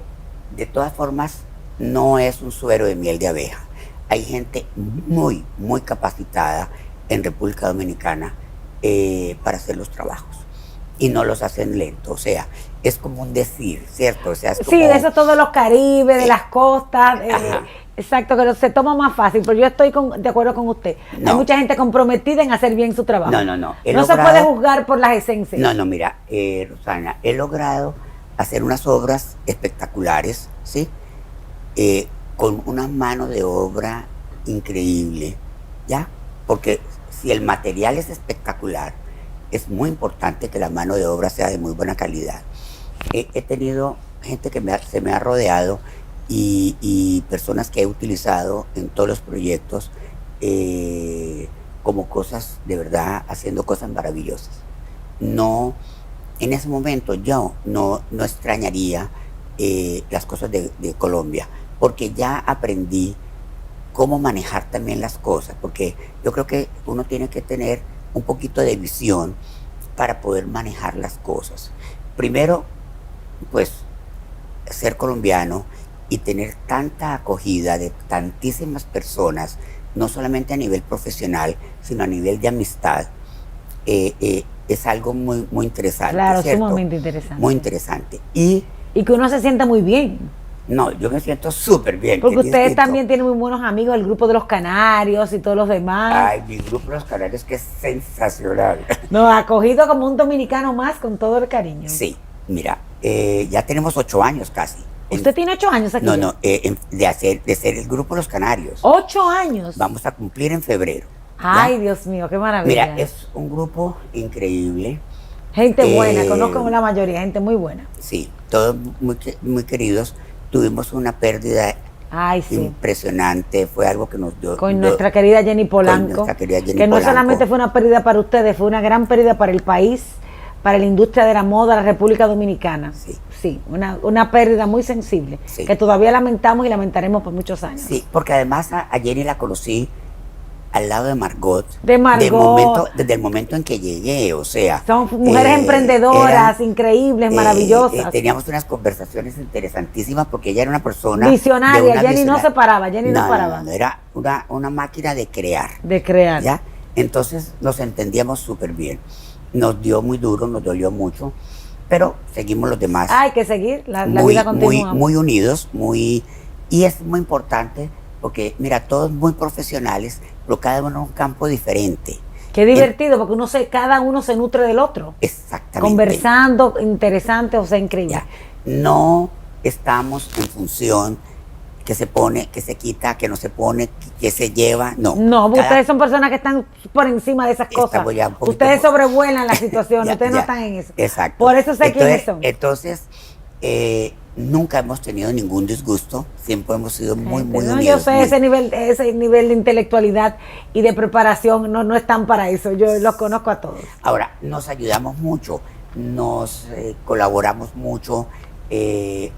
Speaker 2: de todas formas no es un suero de miel de abeja. Hay gente muy capacitada en República Dominicana para hacer los trabajos y no los hacen lento, o sea, es como un decir, ¿cierto? O sea, es
Speaker 1: Sí,
Speaker 2: como,
Speaker 1: de eso todos los Caribes, de las costas,
Speaker 2: Ajá.
Speaker 1: exacto, que se toma más fácil, pero yo estoy de acuerdo con usted.
Speaker 2: No.
Speaker 1: Hay mucha gente comprometida en hacer bien su trabajo.
Speaker 2: No. He
Speaker 1: No se
Speaker 2: logrado-
Speaker 1: puede juzgar por las esencias.
Speaker 2: No, mira, Rosana, he logrado hacer unas obras espectaculares, ¿sí? Con una mano de obra increíble, ¿ya? Porque si el material es espectacular, es muy importante que la mano de obra sea de muy buena calidad. He tenido gente que se me ha rodeado y personas que he utilizado en todos los proyectos como cosas de verdad, haciendo cosas maravillosas. No, en ese momento yo no extrañaría las cosas de Colombia, porque ya aprendí cómo manejar también las cosas, porque yo creo que uno tiene que tener un poquito de visión para poder manejar las cosas. Primero, pues, ser colombiano y tener tanta acogida de tantísimas personas, no solamente a nivel profesional, sino a nivel de amistad, es algo muy, muy interesante.
Speaker 1: Claro,
Speaker 2: ¿cierto?
Speaker 1: sumamente interesante.
Speaker 2: Muy interesante. Y
Speaker 1: que uno se sienta muy bien.
Speaker 2: no, yo me siento súper bien.
Speaker 1: Porque ustedes también tienen muy buenos amigos, el grupo de los Canarios y todos los demás.
Speaker 2: Ay, mi grupo Los Canarios, que es sensacional.
Speaker 1: Nos ha acogido como un dominicano más, con todo el cariño.
Speaker 2: Sí, mira, ya tenemos 8 años casi.
Speaker 1: ¿Usted tiene 8 años aquí?
Speaker 2: No, de ser el grupo Los Canarios.
Speaker 1: 8 años.
Speaker 2: Vamos a cumplir en febrero.
Speaker 1: Ay,
Speaker 2: ¿ya?
Speaker 1: Dios mío, qué maravilla.
Speaker 2: Mira, es un grupo increíble.
Speaker 1: Gente buena, conozco la mayoría, gente muy buena.
Speaker 2: Sí, todos muy, muy queridos. Tuvimos una pérdida impresionante, fue algo que nos dio...
Speaker 1: Con nuestra querida Jenny Polanco, que no solamente fue una pérdida para ustedes, fue una gran pérdida para el país, para la industria de la moda, la República Dominicana. Sí, una pérdida muy sensible, que todavía lamentamos y lamentaremos por muchos años.
Speaker 2: Sí, porque además a Jenny la conocí al lado de Margot.
Speaker 1: Desde
Speaker 2: el momento en que llegué, o sea.
Speaker 1: Son mujeres emprendedoras, increíbles, maravillosas.
Speaker 2: Teníamos unas conversaciones interesantísimas porque ella era una persona
Speaker 1: visionaria. Jenny no se paraba, no paraba.
Speaker 2: No, era una máquina de crear.
Speaker 1: De crear.
Speaker 2: ¿Ya? Entonces nos entendíamos súper bien. Nos dio muy duro, nos dolió mucho, pero seguimos los demás.
Speaker 1: Hay que seguir, la vida continúa.
Speaker 2: Muy unidos, y es muy importante porque, mira, todos muy profesionales, pero cada uno en un campo diferente.
Speaker 1: Qué divertido, porque cada uno se nutre del otro.
Speaker 2: Exactamente.
Speaker 1: Conversando, interesante, o sea, increíble.
Speaker 2: Ya. No estamos en función que se pone, que se quita, que no se pone, que se lleva, no.
Speaker 1: No, ustedes son personas que están por encima de esas cosas. Ustedes sobrevuelan la situación, ustedes no están en eso.
Speaker 2: Exacto.
Speaker 1: Por eso sé quiénes son.
Speaker 2: Entonces, nunca hemos tenido ningún disgusto, siempre hemos sido muy unidos.
Speaker 1: Yo sé, ese nivel de intelectualidad y de preparación no están para eso, yo los conozco a todos.
Speaker 2: Ahora, nos ayudamos mucho, nos colaboramos mucho,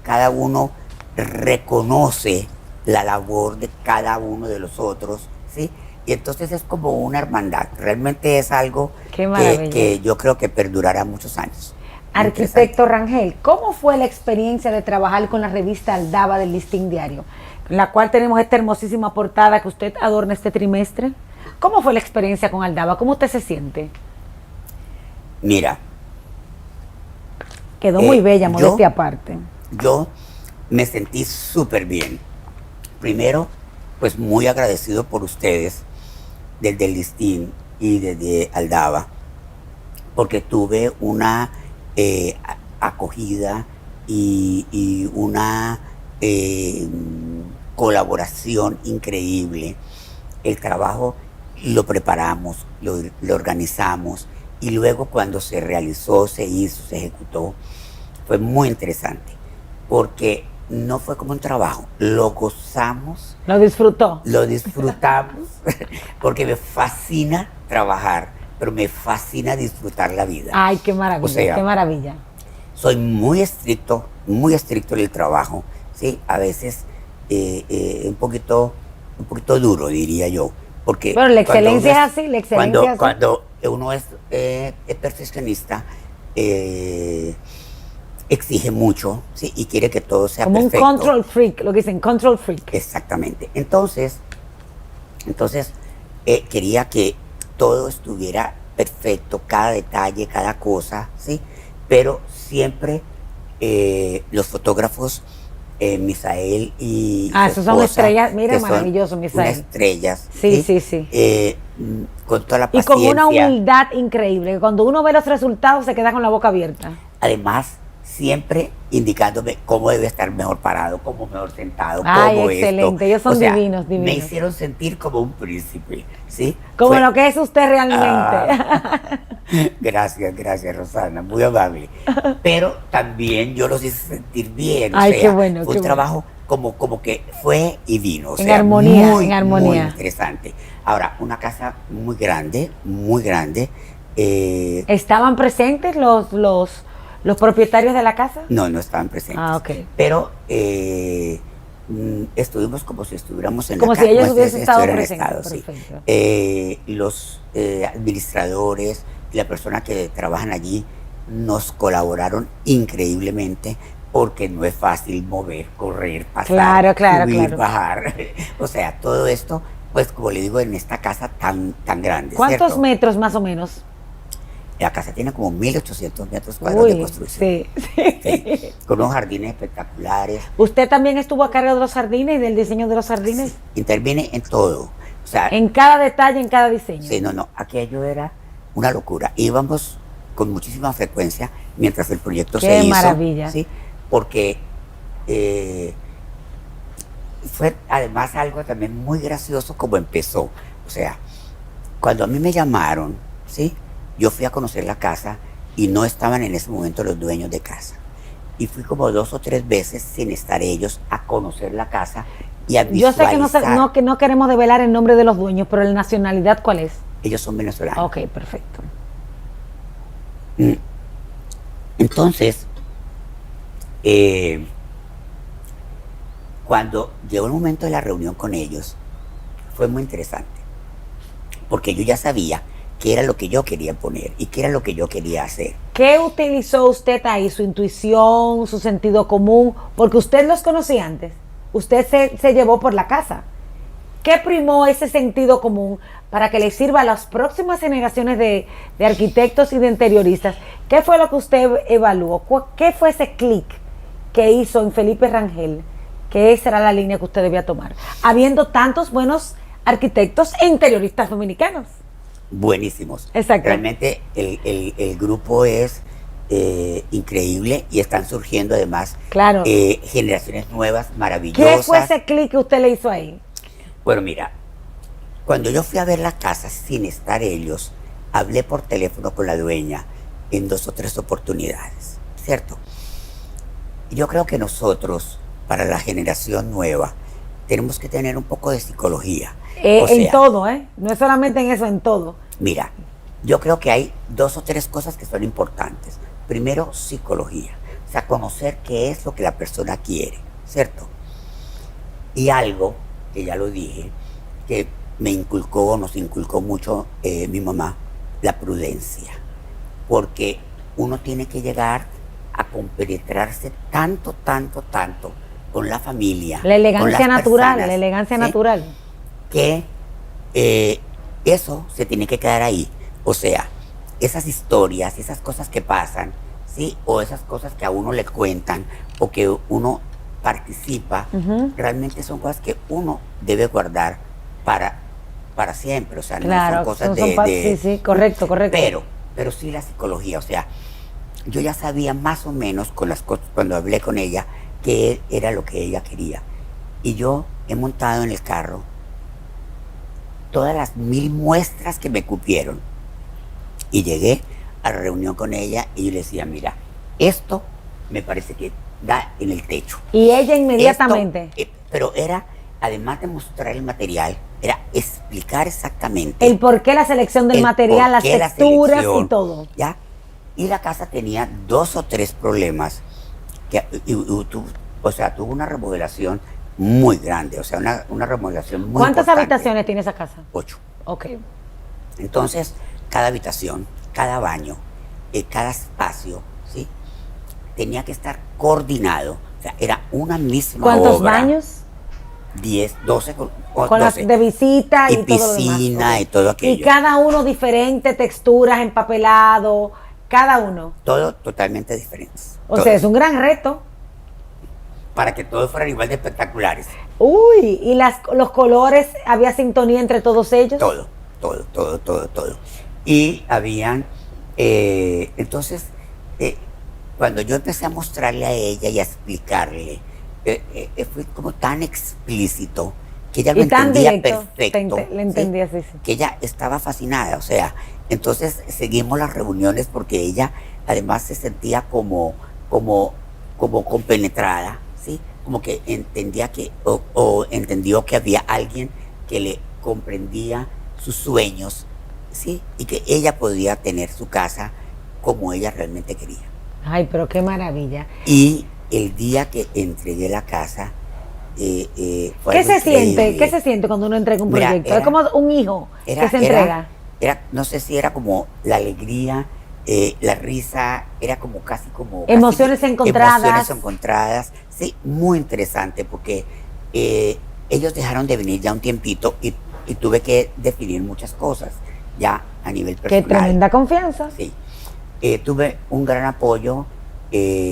Speaker 2: cada uno reconoce la labor de cada uno de los otros, ¿sí? Y entonces es como una hermandad, realmente es algo que yo creo que perdurará muchos años.
Speaker 1: Arquitecto Rangel, ¿cómo fue la experiencia de trabajar con la revista Aldaba del Listín Diario, en la cual tenemos esta hermosísima portada que usted adorna este trimestre? ¿Cómo fue la experiencia con Aldaba? ¿Cómo usted se siente?
Speaker 2: Mira.
Speaker 1: Quedó muy bella, modestia aparte.
Speaker 2: Yo me sentí súper bien. Primero, pues muy agradecido por ustedes, desde el Listín y desde Aldaba, porque tuve una acogida y una colaboración increíble. El trabajo lo preparamos, lo organizamos y luego cuando se realizó, se hizo, se ejecutó, fue muy interesante porque no fue como un trabajo, lo gozamos.
Speaker 1: Lo disfrutó.
Speaker 2: Lo disfrutamos porque me fascina trabajar, pero me fascina disfrutar la vida.
Speaker 1: Ay, qué maravilla, o sea, qué maravilla.
Speaker 2: Soy muy estricto en el trabajo, ¿sí? A veces un poquito duro, diría yo. Porque
Speaker 1: pero la excelencia es así, la excelencia es así.
Speaker 2: Cuando uno es perfeccionista, exige mucho, ¿sí? Y quiere que todo sea
Speaker 1: como
Speaker 2: perfecto.
Speaker 1: Un control freak, lo que dicen, control freak.
Speaker 2: Exactamente. Entonces quería que todo estuviera perfecto, cada detalle, cada cosa, ¿sí? Pero siempre los fotógrafos, Misael y su
Speaker 1: esos son estrellas, mira, maravilloso, Misael.
Speaker 2: Estrellas.
Speaker 1: Sí.
Speaker 2: Con toda la paciencia.
Speaker 1: Y con una humildad increíble. Cuando uno ve los resultados se queda con la boca abierta.
Speaker 2: Además, siempre indicándome cómo debe estar mejor parado, cómo mejor sentado,
Speaker 1: cómo excelente, ellos son divinos.
Speaker 2: Me hicieron sentir como un príncipe, ¿sí?
Speaker 1: Como lo que es usted realmente.
Speaker 2: Gracias, Rosana, muy amable. Pero también yo los hice sentir bien,
Speaker 1: qué bueno.
Speaker 2: Fue un trabajo como que fue y vino,
Speaker 1: en armonía, en armonía.
Speaker 2: Muy interesante. Ahora, una casa muy grande, muy grande.
Speaker 1: ¿Estaban presentes los propietarios de la casa?
Speaker 2: No estaban presentes.
Speaker 1: Ok.
Speaker 2: Pero estuvimos como si estuviéramos en
Speaker 1: como
Speaker 2: la casa.
Speaker 1: Como si ellos hubiesen estado presentes.
Speaker 2: Sí. Los administradores y la persona que trabajan allí nos colaboraron increíblemente porque no es fácil mover, correr, pasar, subir, bajar. O sea, todo esto, pues como le digo, en esta casa tan grande.
Speaker 1: ¿Cuántos
Speaker 2: ¿cierto?
Speaker 1: metros más o menos?
Speaker 2: La casa tiene como 1.800 metros cuadrados de construcción.
Speaker 1: Sí.
Speaker 2: Con unos jardines espectaculares.
Speaker 1: ¿Usted también estuvo a cargo de los jardines y del diseño de los jardines?
Speaker 2: Sí, interviene en todo. O sea,
Speaker 1: en cada detalle, en cada diseño.
Speaker 2: Sí, no. Aquello era una locura. Íbamos con muchísima frecuencia mientras el proyecto se hizo.
Speaker 1: ¡Qué maravilla!
Speaker 2: ¿Sí? Porque fue además algo también muy gracioso como empezó. O sea, cuando a mí me llamaron, ¿sí? Yo fui a conocer la casa y no estaban en ese momento los dueños de casa. Y fui como 2 o 3 veces sin estar ellos a conocer la casa y a visualizar.
Speaker 1: Yo sé que no queremos develar el nombre de los dueños, pero la nacionalidad, ¿cuál es?
Speaker 2: Ellos son venezolanos.
Speaker 1: Ok, perfecto.
Speaker 2: Entonces, cuando llegó el momento de la reunión con ellos, fue muy interesante, porque yo ya sabía qué era lo que yo quería poner y qué era lo que yo quería hacer.
Speaker 1: ¿Qué utilizó usted ahí? ¿Su intuición, su sentido común? Porque usted los conocía antes. Usted se llevó por la casa. ¿Qué primó ese sentido común para que le sirva a las próximas generaciones de arquitectos y de interioristas? ¿Qué fue lo que usted evaluó? ¿Qué fue ese clic que hizo en Felipe Rangel? Que esa era la línea que usted debía tomar, habiendo tantos buenos arquitectos e interioristas dominicanos.
Speaker 2: Buenísimos.
Speaker 1: Exacto.
Speaker 2: Realmente el grupo es increíble y están surgiendo además generaciones nuevas, maravillosas.
Speaker 1: ¿Qué fue ese clic que usted le hizo ahí?
Speaker 2: Bueno, mira, cuando yo fui a ver la casa sin estar ellos, hablé por teléfono con la dueña en 2 o 3 oportunidades, ¿cierto? Yo creo que nosotros, para la generación nueva, tenemos que tener un poco de psicología.
Speaker 1: En todo, no es solamente en eso, en todo.
Speaker 2: Mira, yo creo que hay 2 o 3 cosas que son importantes. Primero, psicología. O sea, conocer qué es lo que la persona quiere, ¿cierto? Y algo, que ya lo dije, que nos inculcó mucho mi mamá, la prudencia. Porque uno tiene que llegar a compenetrarse tanto con la familia.
Speaker 1: La elegancia natural,
Speaker 2: personas,
Speaker 1: la elegancia
Speaker 2: ¿sí?
Speaker 1: natural.
Speaker 2: Que eso se tiene que quedar ahí. O sea, esas historias, esas cosas que pasan, ¿sí? O esas cosas que a uno le cuentan o que uno participa, realmente son cosas que uno debe guardar para siempre. O sea,
Speaker 1: claro,
Speaker 2: no son cosas
Speaker 1: sí, correcto.
Speaker 2: Pero sí la psicología. O sea, yo ya sabía más o menos con las cosas, cuando hablé con ella, qué era lo que ella quería. Y yo he montado en el carro todas las 1000 muestras que me cupieron. Y llegué a la reunión con ella y yo le decía, mira, esto me parece que da en el techo.
Speaker 1: Y ella inmediatamente.
Speaker 2: Pero era, además de mostrar el material, era explicar exactamente.
Speaker 1: El por qué la selección del material, las texturas y todo.
Speaker 2: ¿Ya? Y la casa tenía 2 o 3 problemas. Tuvo una remodelación muy grande, o sea, una remodelación muy
Speaker 1: ¿Cuántas
Speaker 2: importante.
Speaker 1: habitaciones tiene esa casa?
Speaker 2: 8.
Speaker 1: Ok.
Speaker 2: Entonces, cada habitación, cada baño, cada espacio, ¿sí? Tenía que estar coordinado. O sea, era una misma obra.
Speaker 1: ¿Cuántos baños?
Speaker 2: 10, 12.
Speaker 1: Con
Speaker 2: 12.
Speaker 1: las de visita y todo lo demás.
Speaker 2: Piscina
Speaker 1: Okay.
Speaker 2: y todo aquello.
Speaker 1: Y cada uno diferente, texturas, empapelado, cada uno.
Speaker 2: Todo totalmente diferentes.
Speaker 1: O sea, es un gran reto.
Speaker 2: Para que todos fueran igual de espectaculares.
Speaker 1: Uy, ¿y los colores? ¿Había sintonía entre todos ellos?
Speaker 2: Todo. Y habían, entonces, cuando yo empecé a mostrarle a ella y a explicarle, fue como tan explícito que ella lo entendía perfecto.
Speaker 1: Le entendía, sí.
Speaker 2: Que ella estaba fascinada, o sea, entonces seguimos las reuniones porque ella además se sentía como compenetrada, ¿sí? Como que entendía o entendió que había alguien que le comprendía sus sueños, ¿sí? Y que ella podía tener su casa como ella realmente quería.
Speaker 1: Ay, pero qué maravilla.
Speaker 2: Y el día que entregué la casa, fue
Speaker 1: ¿Qué se
Speaker 2: increíble.
Speaker 1: siente? ¿Qué se siente cuando uno entrega un proyecto? Es como un hijo que se entrega.
Speaker 2: No sé si era como la alegría, la risa, era como casi como...
Speaker 1: Emociones encontradas.
Speaker 2: Emociones encontradas, sí, muy interesante porque ellos dejaron de venir ya un tiempito y tuve que definir muchas cosas ya a nivel personal.
Speaker 1: Qué tremenda confianza.
Speaker 2: Sí. tuve un gran apoyo en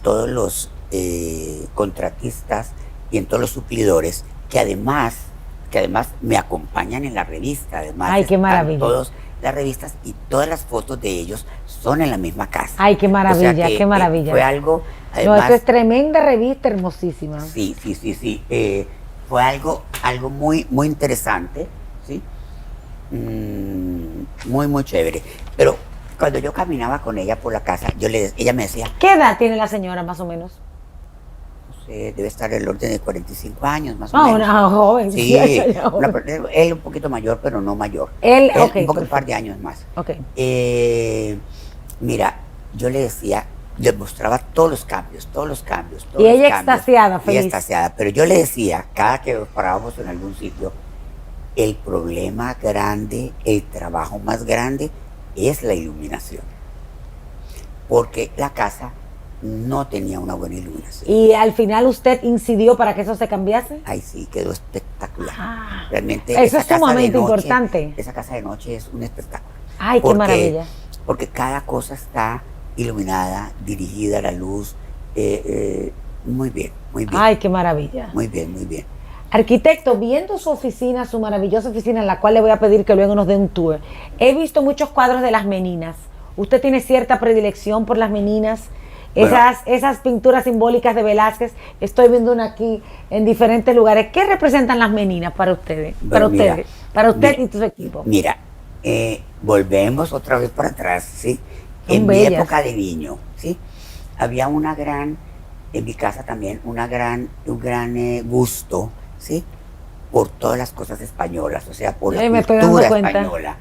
Speaker 2: todos los contratistas y en todos los suplidores que además me acompañan en la revista. Además,
Speaker 1: Ay, qué
Speaker 2: están
Speaker 1: maravilla.
Speaker 2: todas las revistas y todas las fotos de ellos son en la misma casa.
Speaker 1: Ay, qué
Speaker 2: O sea
Speaker 1: maravilla,
Speaker 2: que,
Speaker 1: qué maravilla.
Speaker 2: fue algo,
Speaker 1: No, esto
Speaker 2: además,
Speaker 1: es tremenda revista, hermosísima.
Speaker 2: sí, sí, sí, sí. Fue algo muy, muy interesante, ¿sí? Muy, muy chévere. Pero cuando yo caminaba con ella por la casa, ella me decía,
Speaker 1: ¿Qué edad tiene la señora, más o menos?
Speaker 2: no sé, debe estar en el orden de 45 años, más o
Speaker 1: Ah,
Speaker 2: menos.
Speaker 1: una joven.
Speaker 2: Sí,
Speaker 1: ya joven.
Speaker 2: él un poquito mayor, pero no mayor.
Speaker 1: Él,
Speaker 2: Él
Speaker 1: ok,
Speaker 2: un par de
Speaker 1: perfecto.
Speaker 2: años más.
Speaker 1: Ok.
Speaker 2: Mira, yo le decía, le mostraba todos los cambios, todos los cambios, todos
Speaker 1: Y
Speaker 2: los
Speaker 1: ella
Speaker 2: cambios.
Speaker 1: extasiada,
Speaker 2: Ella
Speaker 1: feliz.
Speaker 2: extasiada, pero yo le decía, cada que parábamos en algún sitio, el problema grande, el trabajo más grande es la iluminación, porque la casa no tenía una buena iluminación.
Speaker 1: Y al final usted incidió para que eso se cambiase.
Speaker 2: Ahí sí quedó espectacular.
Speaker 1: Ah,
Speaker 2: Realmente
Speaker 1: eso
Speaker 2: esa
Speaker 1: es
Speaker 2: casa de
Speaker 1: sumamente
Speaker 2: noche,
Speaker 1: importante.
Speaker 2: esa casa de noche es un espectáculo.
Speaker 1: Ay, qué
Speaker 2: Porque-
Speaker 1: maravilla.
Speaker 2: Porque cada cosa está iluminada, dirigida a la luz. Muy bien, muy bien.
Speaker 1: Ay, qué maravilla.
Speaker 2: Muy bien, muy bien.
Speaker 1: Arquitecto, viendo su oficina, su maravillosa oficina, en la cual le voy a pedir que luego nos dé un tour, he visto muchos cuadros de las meninas. ¿Usted tiene cierta predilección por las meninas?
Speaker 2: Bueno.
Speaker 1: Esas pinturas simbólicas de Velázquez, estoy viendo una aquí en diferentes lugares. ¿Qué representan las meninas para ustedes? Para
Speaker 2: Bueno, mira,
Speaker 1: ustedes, para usted
Speaker 2: mira,
Speaker 1: y su equipo.
Speaker 2: Mira, volvemos otra vez para atrás, ¿sí?
Speaker 1: Son
Speaker 2: En mi
Speaker 1: bellas.
Speaker 2: época de niño, ¿sí? Había en mi casa también, un gran gusto, ¿sí? Por todas las cosas españolas, o sea, por la
Speaker 1: Me estoy dando
Speaker 2: cultura
Speaker 1: cuenta.
Speaker 2: española.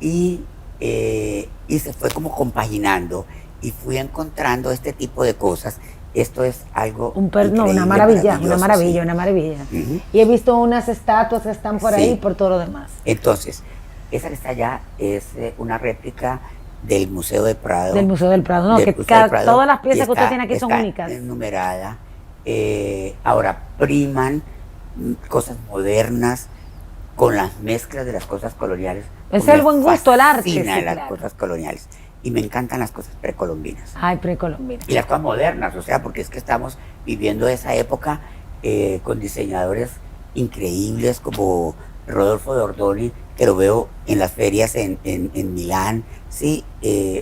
Speaker 2: Y se fue como compaginando y fui encontrando este tipo de cosas. Esto es algo
Speaker 1: No,
Speaker 2: increíble,
Speaker 1: una maravilla,
Speaker 2: maravilloso,
Speaker 1: una maravilla,
Speaker 2: sí.
Speaker 1: una maravilla.
Speaker 2: Ujú.
Speaker 1: Y he visto unas estatuas que están por ahí
Speaker 2: Sí.
Speaker 1: y por todo lo demás.
Speaker 2: Entonces, esa que está allá es una réplica del Museo de Prado.
Speaker 1: Del Museo del Prado, ¿no?
Speaker 2: Del
Speaker 1: Que
Speaker 2: Museo de Prado,
Speaker 1: todas las
Speaker 2: y
Speaker 1: piezas que usted
Speaker 2: está-
Speaker 1: tiene aquí son
Speaker 2: está
Speaker 1: únicas.
Speaker 2: Enumerada. Ahora, priman cosas modernas con las mezclas de las cosas coloniales.
Speaker 1: Es
Speaker 2: Me
Speaker 1: el buen gusto, el arte,
Speaker 2: fascinan
Speaker 1: sí,
Speaker 2: las
Speaker 1: claro.
Speaker 2: cosas coloniales. Y me encantan las cosas precolombinas.
Speaker 1: Ay, precolombina.
Speaker 2: Y las cosas modernas, o sea, porque es que estamos viviendo esa época con diseñadores increíbles como Rodolfo de Ordoni, que lo veo en las ferias en Milán, sí,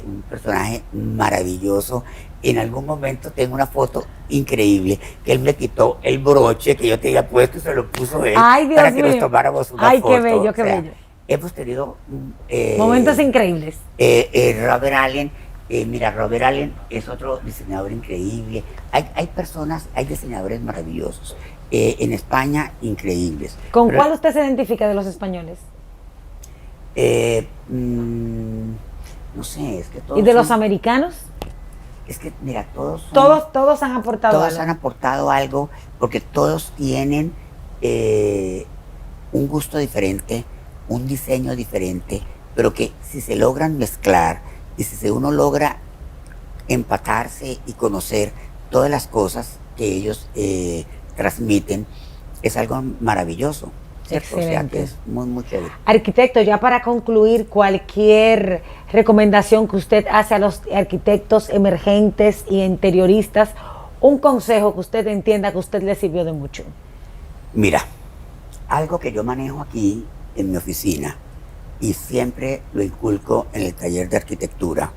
Speaker 2: un personaje maravilloso. En algún momento tengo una foto increíble que él me quitó el broche que yo tenía puesto y se lo puso él
Speaker 1: Ay, Dios
Speaker 2: para que nos
Speaker 1: mío.
Speaker 2: tomáramos una
Speaker 1: Ay,
Speaker 2: foto.
Speaker 1: qué bello, qué
Speaker 2: O sea,
Speaker 1: bello.
Speaker 2: hemos tenido
Speaker 1: Momentos increíbles.
Speaker 2: Robert Allen. Mira, Robert Allen es otro diseñador increíble. Hay personas, hay diseñadores maravillosos. En España, increíbles.
Speaker 1: ¿Con
Speaker 2: Pero,
Speaker 1: cuál usted se identifica de los españoles?
Speaker 2: no sé, es que todos
Speaker 1: ¿Y de los
Speaker 2: son-
Speaker 1: americanos?
Speaker 2: Es que, mira,
Speaker 1: Todos han aportado
Speaker 2: todos
Speaker 1: algo.
Speaker 2: han aportado algo porque todos tienen un gusto diferente, un diseño diferente, pero que si se logran mezclar y uno logra empatarse y conocer todas las cosas que ellos transmiten, es algo maravilloso, ¿cierto? O sea,
Speaker 1: Excelente.
Speaker 2: que es muy, muy chévere.
Speaker 1: Arquitecto, ya para concluir, cualquier recomendación que usted hace a los arquitectos emergentes y interioristas, un consejo que usted entienda que a usted le sirvió de mucho.
Speaker 2: Mira, algo que yo manejo aquí en mi oficina y siempre lo inculco en el taller de arquitectura,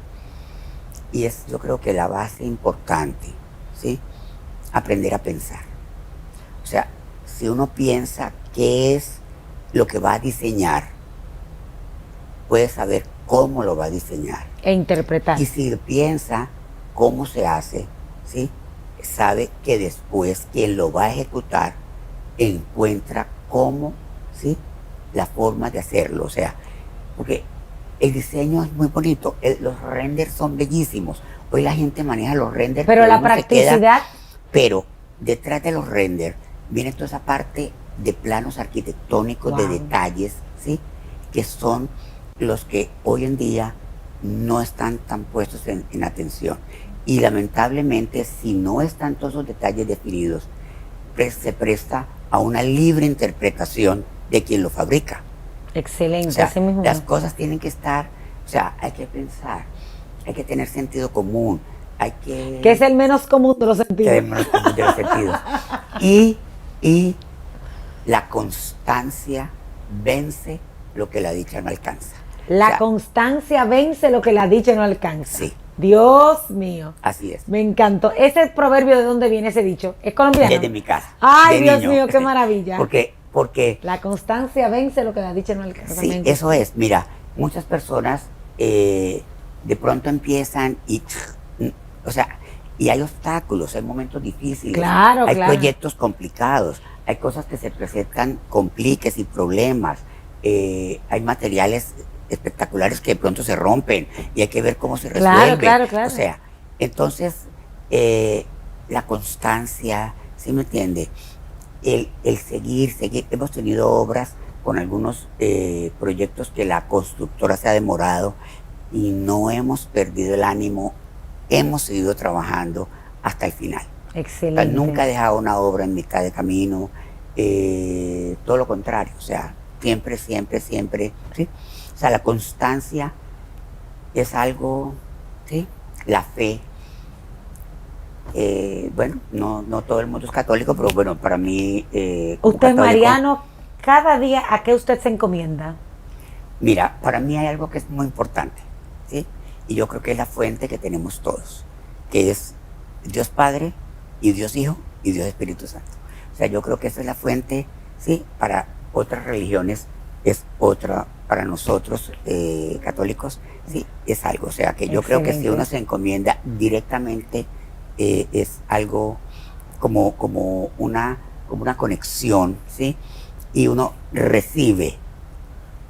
Speaker 2: y es, yo creo que la base importante, ¿sí? Aprender a pensar. O sea, si uno piensa qué es lo que va a diseñar, puede saber cómo lo va a diseñar.
Speaker 1: E interpretar.
Speaker 2: Y si piensa cómo se hace, ¿sí? Sabe que después quien lo va a ejecutar encuentra cómo, ¿sí? La forma de hacerlo. O sea, porque el diseño es muy bonito, los renders son bellísimos. Hoy la gente maneja los renders,
Speaker 1: Pero la
Speaker 2: uno se queda-
Speaker 1: practicidad,
Speaker 2: pero detrás de los renders viene toda esa parte de planos arquitectónicos, de
Speaker 1: Wow.
Speaker 2: detalles, ¿sí? Que son los que hoy en día no están tan puestos en atención. Y lamentablemente, si no están todos esos detalles definidos, se presta a una libre interpretación de quien lo fabrica.
Speaker 1: excelente,
Speaker 2: O sea,
Speaker 1: así mismo.
Speaker 2: las cosas tienen que estar O sea, hay que pensar, hay que tener sentido común, hay que...
Speaker 1: Que es el menos común de los sentidos.
Speaker 2: Que es el menos común de los sentidos. Y la constancia vence lo que la dicha no alcanza.
Speaker 1: La
Speaker 2: O sea,
Speaker 1: constancia vence lo que la dicha no alcanza.
Speaker 2: Sí.
Speaker 1: Dios mío.
Speaker 2: Así es.
Speaker 1: Me encantó. ¿Ese proverbio de dónde viene ese dicho? ¿Es colombiano?
Speaker 2: Desde mi casa.
Speaker 1: Ay,
Speaker 2: de
Speaker 1: Dios
Speaker 2: niño.
Speaker 1: mío, qué maravilla.
Speaker 2: Porque
Speaker 1: La constancia vence lo que la dicha no alcanza.
Speaker 2: sí,
Speaker 1: Me encanta.
Speaker 2: eso es. Mira, muchas personas de pronto empiezan o sea, y hay obstáculos, hay momentos difíciles,
Speaker 1: Claro,
Speaker 2: hay
Speaker 1: claro.
Speaker 2: proyectos complicados, hay cosas que se presentan compliques y problemas, hay materiales espectaculares que de pronto se rompen y hay que ver cómo se resuelven.
Speaker 1: Claro, claro.
Speaker 2: O sea, entonces la constancia, ¿sí me entiende? El seguir. Hemos tenido obras con algunos proyectos que la constructora se ha demorado y no hemos perdido el ánimo, hemos seguido trabajando hasta el final. O sea,
Speaker 1: Excelente.
Speaker 2: nunca he dejado una obra en mitad de camino, todo lo contrario, o sea, siempre, ¿sí? O sea, la constancia es algo, ¿sí? La fe. Bueno, no todo el mundo es católico, pero bueno, para mí... como
Speaker 1: Usted,
Speaker 2: católico,
Speaker 1: Mariano, cada día, ¿a qué usted se encomienda?
Speaker 2: mira, para mí hay algo que es muy importante, ¿sí? Y yo creo que es la fuente que tenemos todos, que es Dios Padre y Dios Hijo y Dios Espíritu Santo. O sea, yo creo que esa es la fuente, ¿sí? Para otras religiones es otra, para nosotros católicos, sí, es algo. O sea, que yo creo que si
Speaker 1: Excelente.
Speaker 2: uno se encomienda directamente, es algo como una conexión, ¿sí? Y uno recibe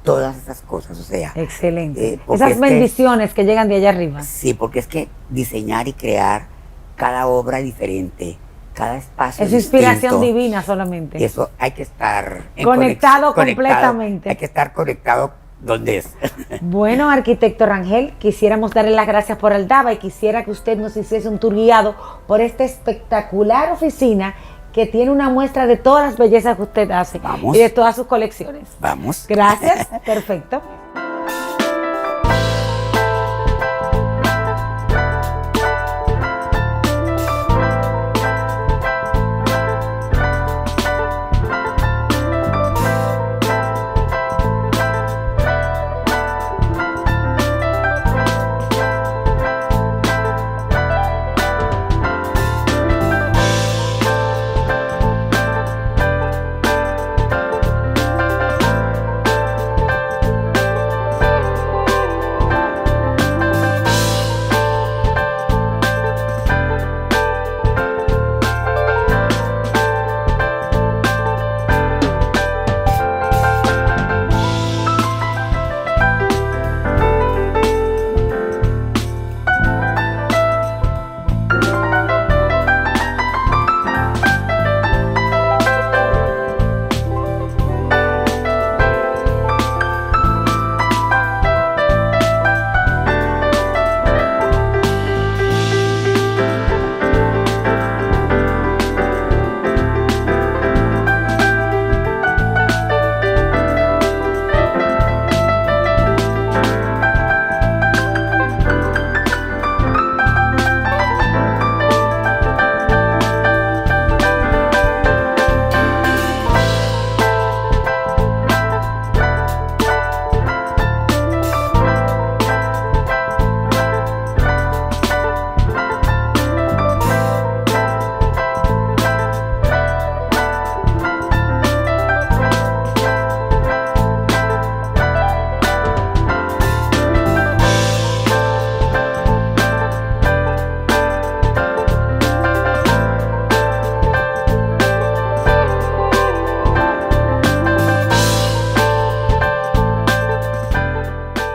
Speaker 2: todas esas cosas, o sea,
Speaker 1: Excelente.
Speaker 2: porque
Speaker 1: Esas
Speaker 2: es que-
Speaker 1: bendiciones que llegan de allá arriba.
Speaker 2: sí, porque es que diseñar y crear cada obra diferente, cada espacio
Speaker 1: Es inspiración
Speaker 2: distinto,
Speaker 1: divina solamente.
Speaker 2: eso hay que estar
Speaker 1: Conectado
Speaker 2: conexión,
Speaker 1: completamente.
Speaker 2: Hay que estar conectado donde es.
Speaker 1: Bueno, arquitecto Rangel, quisiéramos darle las gracias por Aldaba y quisiera que usted nos hiciese un tour guiado por esta espectacular oficina que tiene una muestra de todas las bellezas que usted hace
Speaker 2: Vamos.
Speaker 1: y de todas sus colecciones.
Speaker 2: Vamos.
Speaker 1: Gracias, perfecto.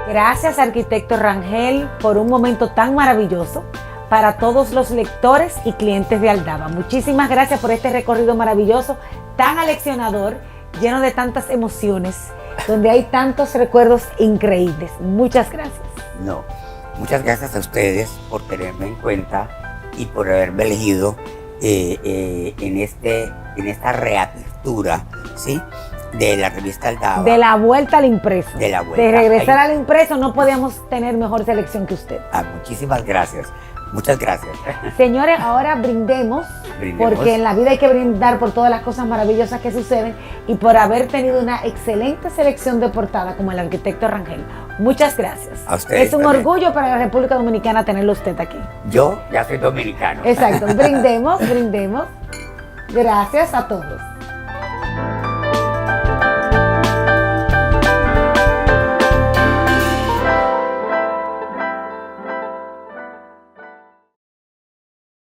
Speaker 1: Gracias, arquitecto Rangel, por un momento tan maravilloso para todos los lectores y clientes de Aldaba. Muchísimas gracias por este recorrido maravilloso, tan aleccionador, lleno de tantas emociones, donde hay tantos recuerdos increíbles. Muchas gracias.
Speaker 2: No, muchas gracias a ustedes por tenerme en cuenta y por haberme elegido en esta reapertura, ¿sí? de la revista Aldaba.
Speaker 1: De la vuelta al impreso.
Speaker 2: De la vuelta.
Speaker 1: De regresar
Speaker 2: Ay.
Speaker 1: al impreso, no podíamos tener mejor selección que usted.
Speaker 2: Muchísimas gracias. Muchas gracias.
Speaker 1: Señores, ahora brindemos,
Speaker 2: Brindemos.
Speaker 1: porque en la vida hay que brindar por todas las cosas maravillosas que suceden y por haber tenido una excelente selección de portada como el arquitecto Rangel. Muchas gracias.
Speaker 2: A ustedes
Speaker 1: Es un
Speaker 2: también.
Speaker 1: orgullo para la República Dominicana tenerlo usted aquí.
Speaker 2: Yo ya soy dominicano.
Speaker 1: Exacto, brindemos, brindemos. Gracias a todos.